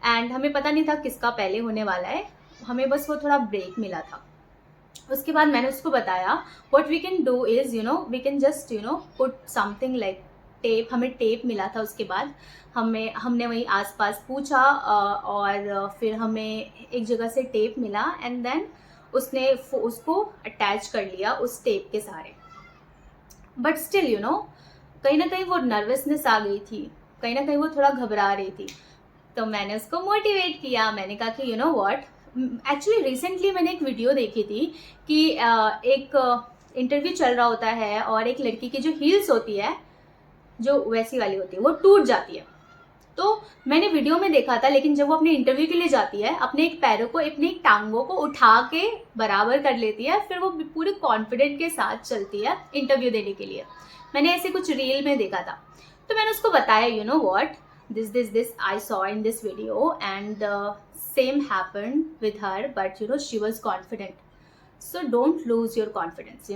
एंड हमें पता नहीं था किसका पहले होने वाला है, हमें बस वो थोड़ा ब्रेक मिला था। उसके बाद मैंने उसको बताया what we can do is we can just put something like tape. हमें टेप मिला था। उसके बाद हमने वहीं आसपास पूछा और फिर हमें एक जगह से टेप मिला एंड देन उसने उसको अटैच कर लिया उस टेप के सहारे। बट स्टिल कहीं ना कहीं वो नर्वसनेस आ गई थी, कहीं ना कहीं वो थोड़ा घबरा रही थी। तो मैंने उसको मोटिवेट किया, मैंने कहा कि व्हाट, एक्चुअली रिसेंटली मैंने एक वीडियो देखी थी कि एक इंटरव्यू चल रहा होता है और एक लड़की की जो हील्स होती है, जो वैसी वाली होती है, वो टूट जाती है। तो मैंने वीडियो में देखा था, लेकिन जब वो अपने इंटरव्यू के लिए जाती है, अपने एक पैरों को, अपनी एक टांगों को उठा के बराबर कर लेती है, फिर वो पूरे कॉन्फिडेंट के साथ चलती है इंटरव्यू देने के लिए। मैंने ऐसे कुछ रील में देखा था। तो मैंने उसको बताया what, this I saw in this video and same happened with her, but she was confident. So don't lose your confidence,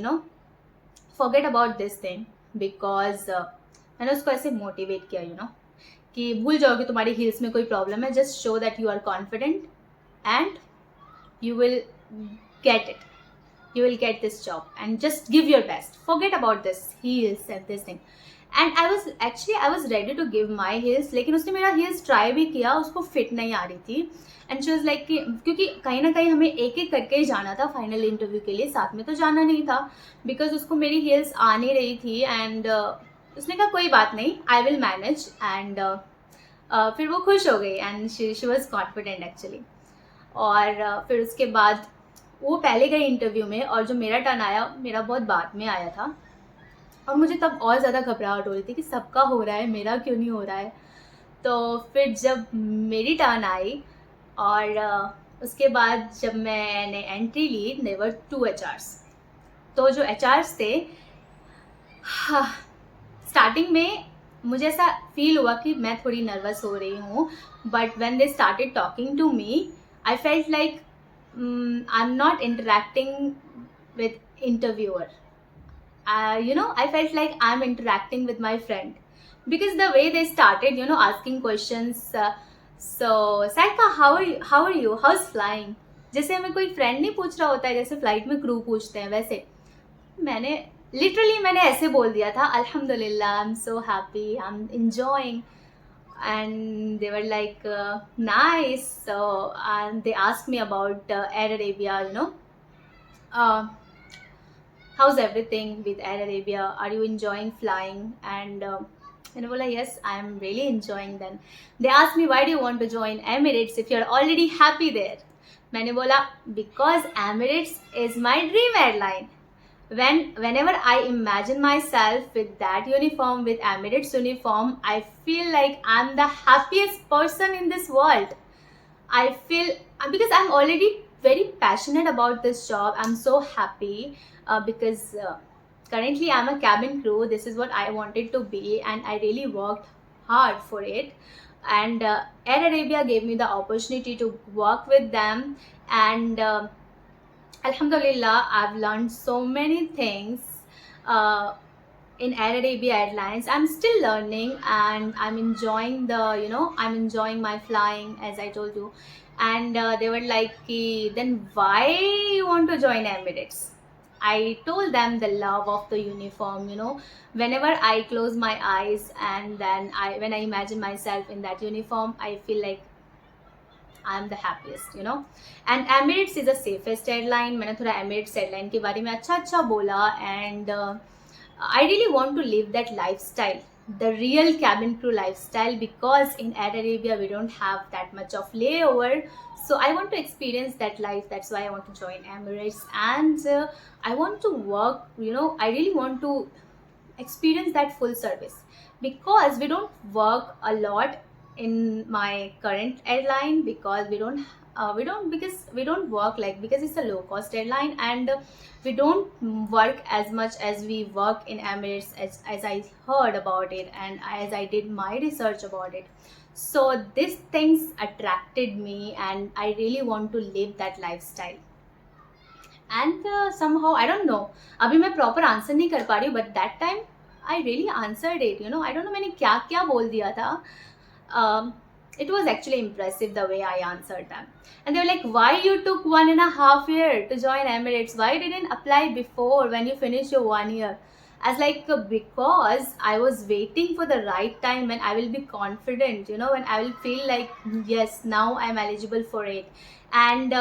forget about this thing, because मैंने उसको ऐसे मोटिवेट किया कि भूल जाओ कि तुम्हारी हील्स में कोई प्रॉब्लम है, just show that you are confident and you will get it, you will get this job and just give your best, forget about this heels and this thing. And I was ready to give my heels, लेकिन उसने मेरा heels try भी किया, उसको fit नहीं आ रही थी। and she was like कि क्योंकि कहीं ना कहीं हमें एक एक करके ही जाना था फाइनल इंटरव्यू के लिए, साथ में तो जाना नहीं था, बिकॉज उसको मेरी heels आ नहीं रही थी। एंड उसने कहा कोई बात नहीं, आई विल मैनेज। एंड फिर वो खुश हो गई and she was confident actually. और फिर उसके बाद वो पहले गई इंटरव्यू में और जो मेरा टर्न आया, मेरा बहुत बाद में आया था और मुझे तब और ज़्यादा घबराहट हो रही थी कि सबका हो रहा है, मेरा क्यों नहीं हो रहा है। तो फिर जब मेरी टर्न आई और उसके बाद जब मैंने एंट्री ली, देवर 2 HRs। तो जो HRs थे, स्टार्टिंग में मुझे ऐसा फील हुआ कि मैं थोड़ी नर्वस हो रही हूँ, but when they started talking to me, I felt like I'm not interacting with interviewer. I felt like I'm interacting with my friend, because the way they started, asking questions. So, Saika, how are you? How's flying? जैसे हमें कोई friend नहीं पूछ रहा होता है, जैसे flight में क्रू पूछते हैं, वैसे मैंने मैंने ऐसे बोल दिया था, अल्हम्दुलिल्लाह, I am so happy, I am enjoying. And they were like, nice. So, and they asked me about Air Arabia, uh, how's everything with Air Arabia? Are you enjoying flying? And I was like, yes, I'm really enjoying them. They asked me, why do you want to join Emirates if you're already happy there? मैंने बोला, because Emirates is my dream airline. Whenever I imagine myself with that uniform, with Emirates uniform, I feel like I'm the happiest person in this world. I feel, because I'm already very passionate about this job. I'm so happy because currently I'm a cabin crew. This is what I wanted to be, and I really worked hard for it. And Air Arabia gave me the opportunity to work with them, and Alhamdulillah, I've learned so many things. Uh, in Air Arabia Airlines, I'm still learning, and I'm enjoying I'm enjoying my flying, as I told you. And they were like, then why you want to join Emirates? I told them the love of the uniform. Whenever I close my eyes, and then when I imagine myself in that uniform, I feel like I'm the happiest. And Emirates is the safest airline. मैंने थोड़ा Emirates airline के बारे में अच्छा बोला, and I really want to live that lifestyle, the real cabin crew lifestyle, because in Air Arabia we don't have that much of layover. So I want to experience that life. That's why I want to join Emirates, and I want to work. I really want to experience that full service, because we don't work a lot in my current airline, because we don't work like, because it's a low cost airline, and we don't work as much as we work in Emirates, as I heard about it, and as I did my research about it. So these things attracted me, and I really want to live that lifestyle. And somehow, I don't know, अभी मैं proper answer नहीं कर पा रही हूँ, but that time I really answered it. I don't know मैंने क्या क्या बोल दिया था. It was actually impressive the way I answered them. And they were like, why you took 1.5 years to join Emirates? Why didn't apply before, when you finish your 1 year? I was like, because I was waiting for the right time when I will be confident, when I will feel like, yes, now I'm eligible for it. And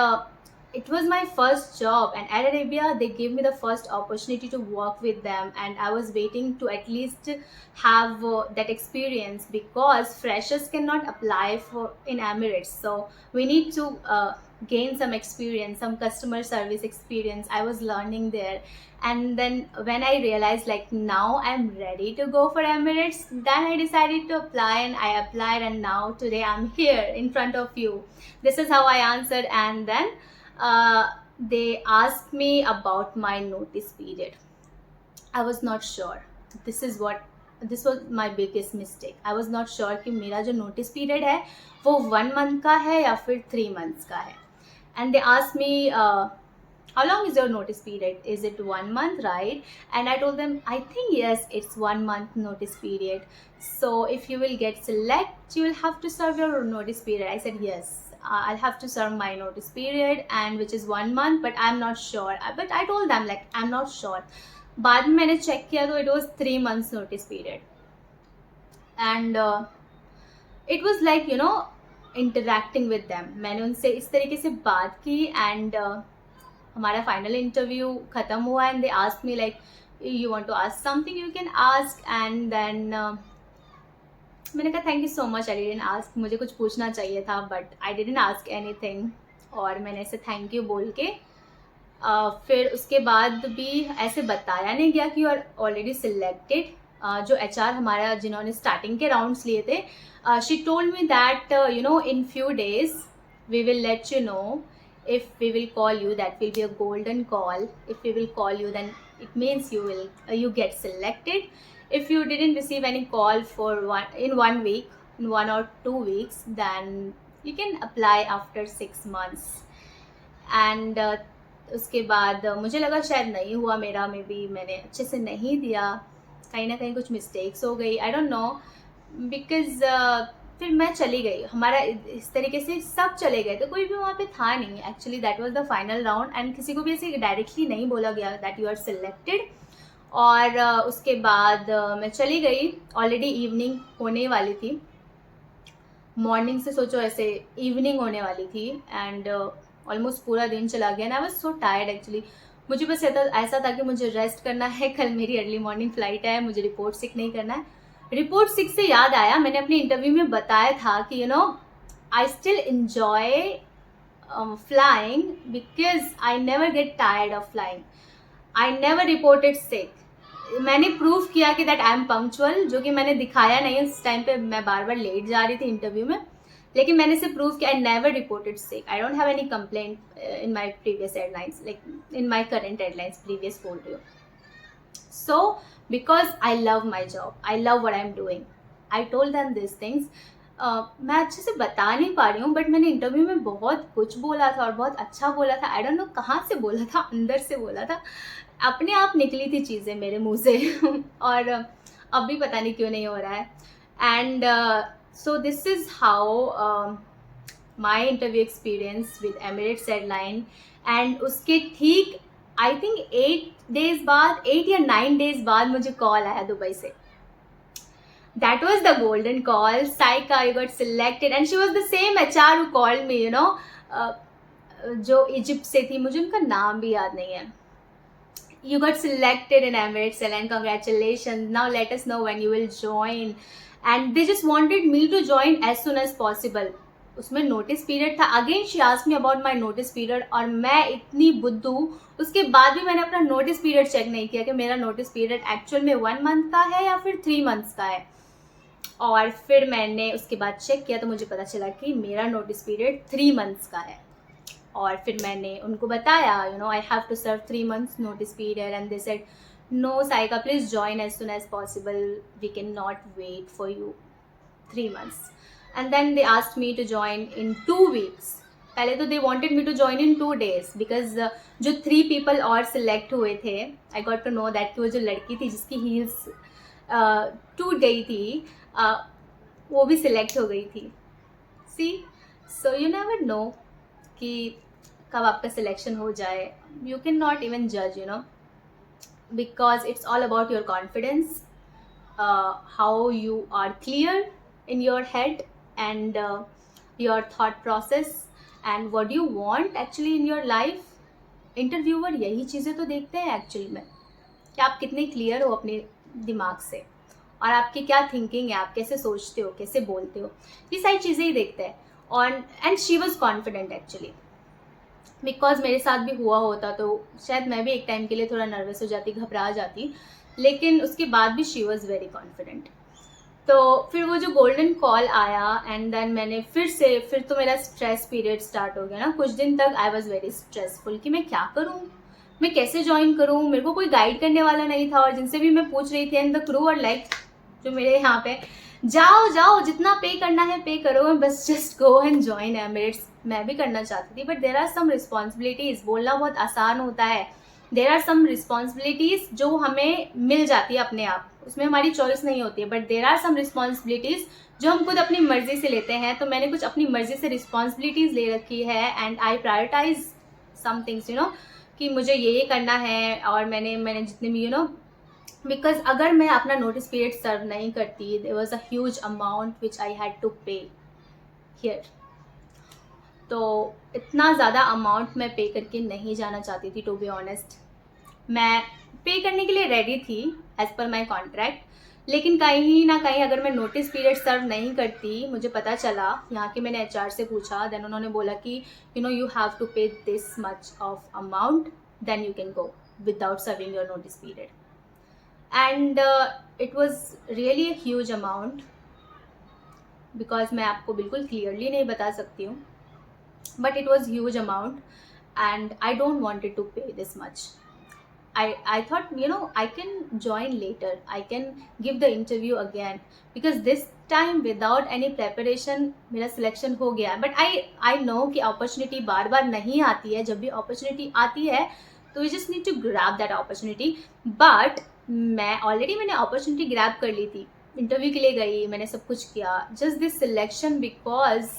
it was my first job, and Air Arabia, they gave me the first opportunity to work with them, and I was waiting to at least have that experience, because freshers cannot apply for in Emirates. So we need to gain some experience, some customer service experience. I was learning there, and then when I realized, like, now I'm ready to go for Emirates, then I decided to apply, and I applied, and now today I'm here in front of you. This is how I answered. And then they asked me about my notice period. I was not sure. This was my biggest mistake. I was not sure कि मेरा जो notice period है वो 1 month का है या फिर 3 months का है. And they asked me, how long is your notice period? Is it 1 month, right? And I told them, I think yes, it's 1 month notice period. So if you will get select, you will have to serve your notice period. I said yes. I'll have to serve my notice period, and which is 1 month, but I'm not sure. But I told them, like, I'm not sure. बाद में मैंने check किया तो it was 3 months notice period. And it was like, interacting with them. मैंने उनसे इस तरीके से बात की, and हमारा final interview खत्म हुआ, and they asked me like, you want to ask something, you can ask. And then मैंने कहा thank you so much, I didn't ask, मुझे कुछ पूछना चाहिए था, but I didn't ask anything. और मैंने ऐसे थैंक यू बोल के फिर उसके बाद भी ऐसे बताया नहीं गया कि यू आर ऑलरेडी सिलेक्टेड. जो HR हमारा, जिन्होंने स्टार्टिंग के राउंड्स लिए थे, she told me that in few days we will let you know. If we will call you, that will be a golden call. If we will call you, then it means you get selected. If you didn't receive any call for in 1 week, in 1 or 2 weeks, then you can apply after 6 months. And उसके बाद मुझे लगा शायद नहीं हुआ मेरा, may be मैंने अच्छे से नहीं दिया, कहीं ना कहीं कुछ मिस्टेक्स हो गई, आई डोंट नो, बिकॉज फिर मैं चली गई, हमारा इस तरीके से सब चले गए, तो कोई भी वहाँ पे था नहीं actually. That was the final round and किसी को भी ऐसे डायरेक्टली नहीं बोला गया दैट यू आर सिलेक्टेड. और उसके बाद मैं चली गई. ऑलरेडी इवनिंग होने वाली थी, मॉर्निंग से सोचो ऐसे इवनिंग होने वाली थी एंड ऑलमोस्ट पूरा दिन चला गया and I was so tired actually. मुझे बस ऐसा था कि मुझे रेस्ट करना है, कल मेरी अर्ली मॉर्निंग फ्लाइट है, मुझे रिपोर्ट सिक नहीं करना है. रिपोर्ट सिक से याद आया, मैंने अपने इंटरव्यू में बताया था कि you know I still enjoy flying because I never get tired of flying. I never reported sick. मैंने प्रूव किया कि दैट आई एम पंक्चुअल, जो कि मैंने दिखाया नहीं. उस टाइम पे मैं बार बार लेट जा रही थी इंटरव्यू में, लेकिन मैंने इसे प्रूव किया. I never reported sick. I don't have any complaint in my previous airlines, like in my current airlines previous बोल रही हूँ. So because I love my job, I love what I am doing, I told them this things. मैं अच्छे से बता नहीं पा रही हूँ, बट मैंने इंटरव्यू में बहुत कुछ बोला था और बहुत अच्छा बोला था. आई डोंट नो कहाँ से बोला था, अंदर से बोला था, अपने आप निकली थी चीज़ें मेरे मुंह से और अब भी पता नहीं क्यों नहीं हो रहा है. And so this is how my interview experience with Emirates airline. And उसके ठीक आई थिंक 8 days बाद, 8 या 9 days बाद मुझे कॉल आया दुबई से. That was the golden call. Saika, you got selected, and she was the same HR who called me. You know, जो Egypt से थी, मुझे उनका नाम भी याद नहीं है. You got selected in Emirates Airline. Congratulations. Now let us know when you will join. And they just wanted me to join as soon as possible. उसमें नोटिस पीरियड था. Again she asked me about my notice period, और मैं इतनी बुद्धू, उसके बाद भी मैंने अपना नोटिस पीरियड चेक नहीं किया कि मेरा नोटिस पीरियड एक्चुअल में 1 month का है या फिर 3 months का है. और फिर मैंने उसके बाद चेक किया तो मुझे पता चला कि मेरा नोटिस पीरियड 3 months का है. और फिर मैंने उनको बताया, you know, I have to serve 3 months notice period, and they said no Saika, please join as soon as possible, we can not wait for you 3 months. And then they asked me to join in 2 weeks. पहले तो they wanted me to join in 2 days because जो 3 people और select हुए थे, I got to know that वो जो लड़की थी जिसकी हील्स टूट गई थी, वो भी सिलेक्ट हो गई थी. See, so you never know कि कब आपका सिलेक्शन हो जाए. यू कैन नॉट इवन जज, you know, because it's all about your confidence, how you are clear in your head and your thought process and what you want actually in your life. Interviewer यही चीज़ें तो देखते हैं actually में, कि आप कितने क्लियर हो अपने दिमाग से और आपकी क्या थिंकिंग है, आप कैसे सोचते हो, कैसे बोलते हो, ये सारी चीज़ें ही देखते हैं. और and she was confident actually, because मेरे साथ भी हुआ होता तो शायद मैं भी एक टाइम के लिए थोड़ा नर्वस हो जाती, घबरा जाती, लेकिन उसके बाद भी शी वॉज वेरी कॉन्फिडेंट. तो फिर वो जो गोल्डन कॉल आया एंड देन मैंने फिर तो मेरा स्ट्रेस पीरियड स्टार्ट हो गया ना. कुछ दिन तक आई वॉज वेरी स्ट्रेसफुल कि मैं क्या करूँ, मैं कैसे ज्वाइन करूँ. मेरे को कोई गाइड करने वाला नहीं था, और जिनसे भी मैं पूछ रही थी एंड द क्रू और लाइक जो मेरे यहाँ पे, जाओ जाओ जितना पे करना है पे करो, बस just go and join Emirates. मैं भी करना चाहती थी, but there are some responsibilities. बोलना बहुत आसान होता है, देर आर सम रिस्पॉन्सिबिलिटीज़ जो हमें मिल जाती है अपने आप, उसमें हमारी चॉइस नहीं होती है, but there are some responsibilities जो हम खुद अपनी मर्जी से लेते हैं. तो मैंने कुछ अपनी मर्जी से रिस्पॉन्सिबिलिटीज़ ले रखी है and I prioritise some things, you know, कि मुझे ये करना है. और मैंने जितने भी, यू नो, बिकॉज अगर मैं अपना नोटिस पीरियड सर्व नहीं करती, there was a huge amount which I had to pay here. तो इतना ज़्यादा अमाउंट मैं पे करके नहीं जाना चाहती थी, टू बी ऑनेस्ट. मैं पे करने के लिए रेडी थी एज पर माई कॉन्ट्रैक्ट, लेकिन कहीं ना कहीं अगर मैं नोटिस पीरियड सर्व नहीं करती, मुझे पता चला, यहाँ के मैंने HR से पूछा, देन उन्होंने बोला कि you know you have to pay this much of amount, then you can go without serving your notice period. And it was really a huge amount, because मैं आपको बिल्कुल क्लियरली नहीं बता सकती हूँ, but it was huge amount and I don't wanted to pay this much. I thought, I can join later, I can give the interview again, because this time without any preparation मेरा selection हो गया. But I know कि opportunity बार बार नहीं आती है. जब भी opportunity आती है तो you just need to grab that opportunity. But मैंने opportunity grab कर ली थी, इंटरव्यू के लिए गई, मैंने सब कुछ किया. जस्ट दिस सिलेक्शन बिकॉज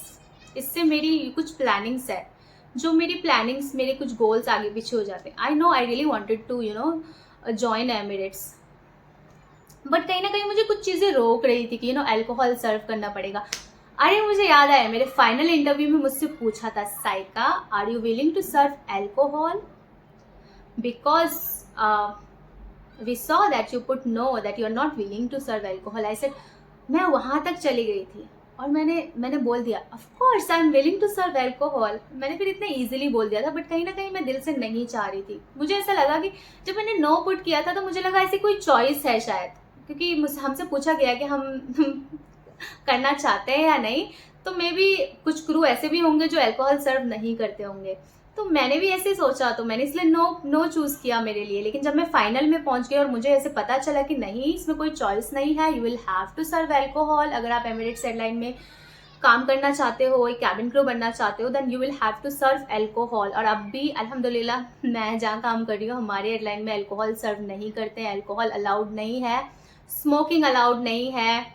इससे मेरी कुछ प्लानिंग्स है, जो मेरी प्लानिंग्स, मेरे कुछ गोल्स आगे पीछे हो जाते हैं. I know I really wanted to join Emirates, but कहीं ना कहीं मुझे कुछ चीज़ें रोक रही थी कि अल्कोहल सर्व करना पड़ेगा. अरे मुझे याद आया, मेरे फाइनल इंटरव्यू में मुझसे पूछा था, Saika are you willing to serve alcohol, because we saw that you put no, that you are not willing to serve alcohol. I said, मैं वहाँ तक चली गई थी और मैंने बोल दिया, of course I am willing to serve alcohol. मैंने फिर इतना easily बोल दिया था, बट कहीं ना कहीं मैं दिल से नहीं चाह रही थी. मुझे ऐसा लगा कि जब मैंने no put किया था तो मुझे लगा ऐसी कोई choice है शायद, क्योंकि हमसे पूछा गया कि हम करना चाहते हैं या नहीं. तो मे बी कुछ क्रू ऐसे भी होंगे जो अल्कोहल सर्व नहीं करते होंगे. तो मैंने भी ऐसे सोचा, तो मैंने इसलिए नो चूज़ किया मेरे लिए. लेकिन जब मैं फाइनल में पहुंच गई और मुझे ऐसे पता चला कि नहीं, इसमें कोई चॉइस नहीं है, you will have to serve alcohol. अगर आप एमिरेट्स एयरलाइन में काम करना चाहते हो, एक कैबिन क्रू बनना चाहते हो, then you will have to serve alcohol. और अब भी अल्हम्दुलिल्लाह मैं जहाँ काम कर रही हूँ, हमारे एयरलाइन में अल्कोहल सर्व नहीं करते हैं. अल्कोहल अलाउड नहीं है, स्मोकिंग अलाउड नहीं है.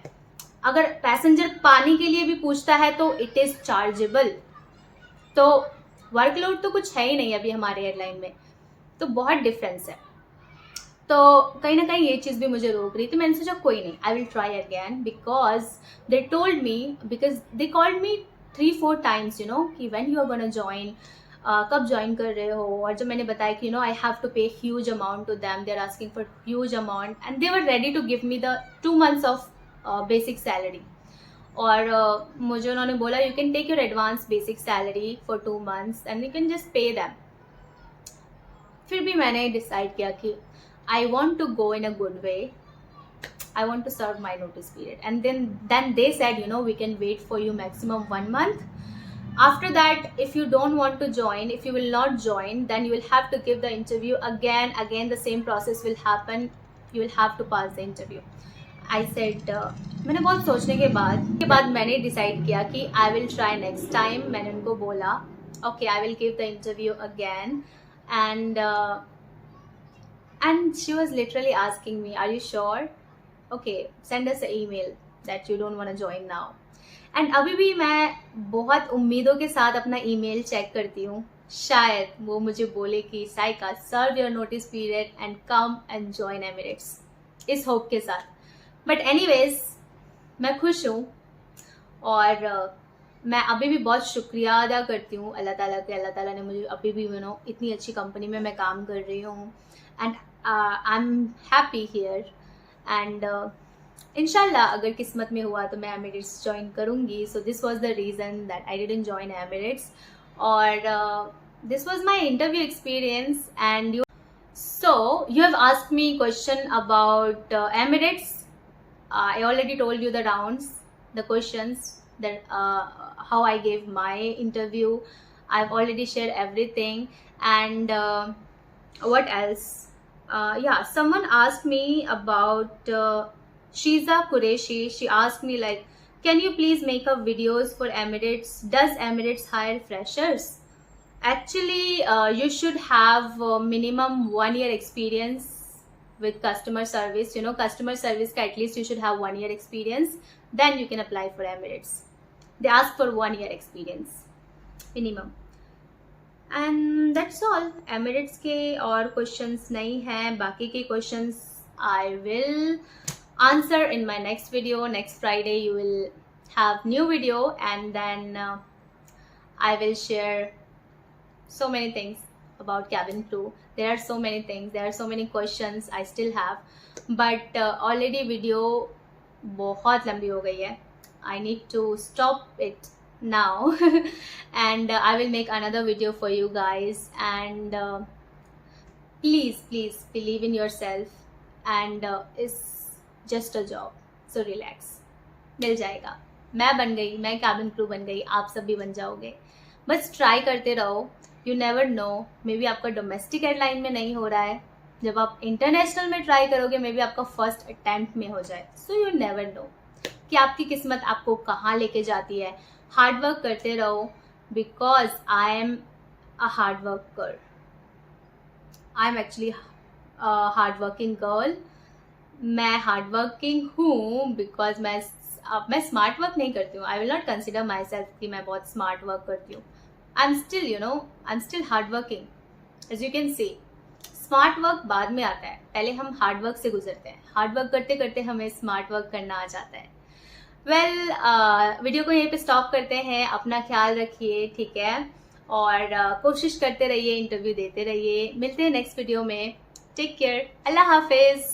अगर पैसेंजर पानी के लिए भी पूछता है तो इट इज़ चार्जेबल. तो वर्कलोड तो कुछ है ही नहीं अभी हमारे एयरलाइन में, तो बहुत डिफरेंस है. तो कहीं ना कहीं ये चीज़ भी मुझे रोक रही थी. मैंने सोचा कोई नहीं, I will try again, because they told me, because they called me 3-4 times कि when you are gonna join, कब ज्वाइन कर रहे हो. और जब मैंने बताया कि I have to pay huge amount to them, they are asking for huge amount and they were ready to give me the 2 months of basic salary. और मुझे उन्होंने बोला, you can take your advance basic salary for 2 months and you can just pay them. फिर भी मैंने decide किया कि I want to go in a good way, I want to serve my notice period. And then they said, we can wait for you maximum 1 month. After that, if you don't want to join, if you will not join, then you will have to give the interview again. The same process will happen. You will have to pass the interview. I said, मैंने बहुत सोचने के बाद मैंने decide किया कि I will try next time. मैंने उनको बोला, okay, I will give the interview again. And she was literally asking me, are you sure? Okay, send us an email that you don't want to join now. And अभी भी मैं बहुत उम्मीदों के साथ अपना ईमेल चेक करती हूँ, शायद वो मुझे बोले कि Saika serve your notice period and come and join Emirates, इस होप के साथ. बट एनीवेज मैं खुश हूँ और मैं अभी भी बहुत शुक्रिया अदा करती हूँ अल्लाह ताला के. अल्लाह ताला ने मुझे अभी भी इतनी अच्छी कंपनी में मैं काम कर रही हूँ and I am happy here. And इंशाल्लाह अगर किस्मत में हुआ तो मैं एमिरेट्स ज्वाइन करूँगी. So this was the reason that I didn't join Emirates. और this was my interview experience. And you have asked me question about Emirates. I already told you the rounds, the questions, that how I gave my interview. I've already shared everything. And what else? Yeah, someone asked me about Shiza Qureshi. She asked me like, can you please make up videos for Emirates? Does Emirates hire freshers? Actually, you should have minimum 1 year experience with customer service. Customer service ka at least you should have 1 year experience. Then you can apply for Emirates. They ask for 1 year experience minimum. And that's all. Emirates के और questions नहीं हैं. बाकी के questions I will answer in my next video. Next Friday you will have new video, and then I will share so many things about cabin crew. There are so many things, there are so many questions I still have, but already video बहुत लंबी हो गई है. I need to stop it now and I will make another video for you guys. And please believe in yourself, and it's just a job, so relax. मिल जाएगा. मैं बन गई, मैं कैबिन क्रू बन गई, आप सब भी बन जाओगे. बस ट्राई करते रहो. You never no, may be आपका डोमेस्टिक एयरलाइन में नहीं हो रहा है जब आप इंटरनेशनल में ट्राई करोगे मे बी आपका फर्स्ट अटेम्प्ट में हो जाए. सो यू नेवर नो कि आपकी किस्मत आपको कहाँ लेके जाती है. हार्ड वर्क करते रहो, because I am a hard worker. I am actually hard working girl. मैं हार्ड वर्किंग हूँ बिकॉज मैं स्मार्ट वर्क नहीं करती हूँ. I will not consider myself कि मैं बहुत स्मार्ट वर्क करती हूँ. I am still hard working. As you can see, smart work बाद में आता है, पहले हम हार्ड वर्क से गुजरते हैं. हार्ड वर्क करते करते हमें स्मार्ट वर्क करना आ जाता है. वीडियो को यहीं पे स्टॉप करते हैं. अपना ख्याल रखिए, ठीक है, और कोशिश करते रहिए, इंटरव्यू देते रहिए. मिलते हैं नेक्स्ट वीडियो में. Take care. अल्लाह हाफिज.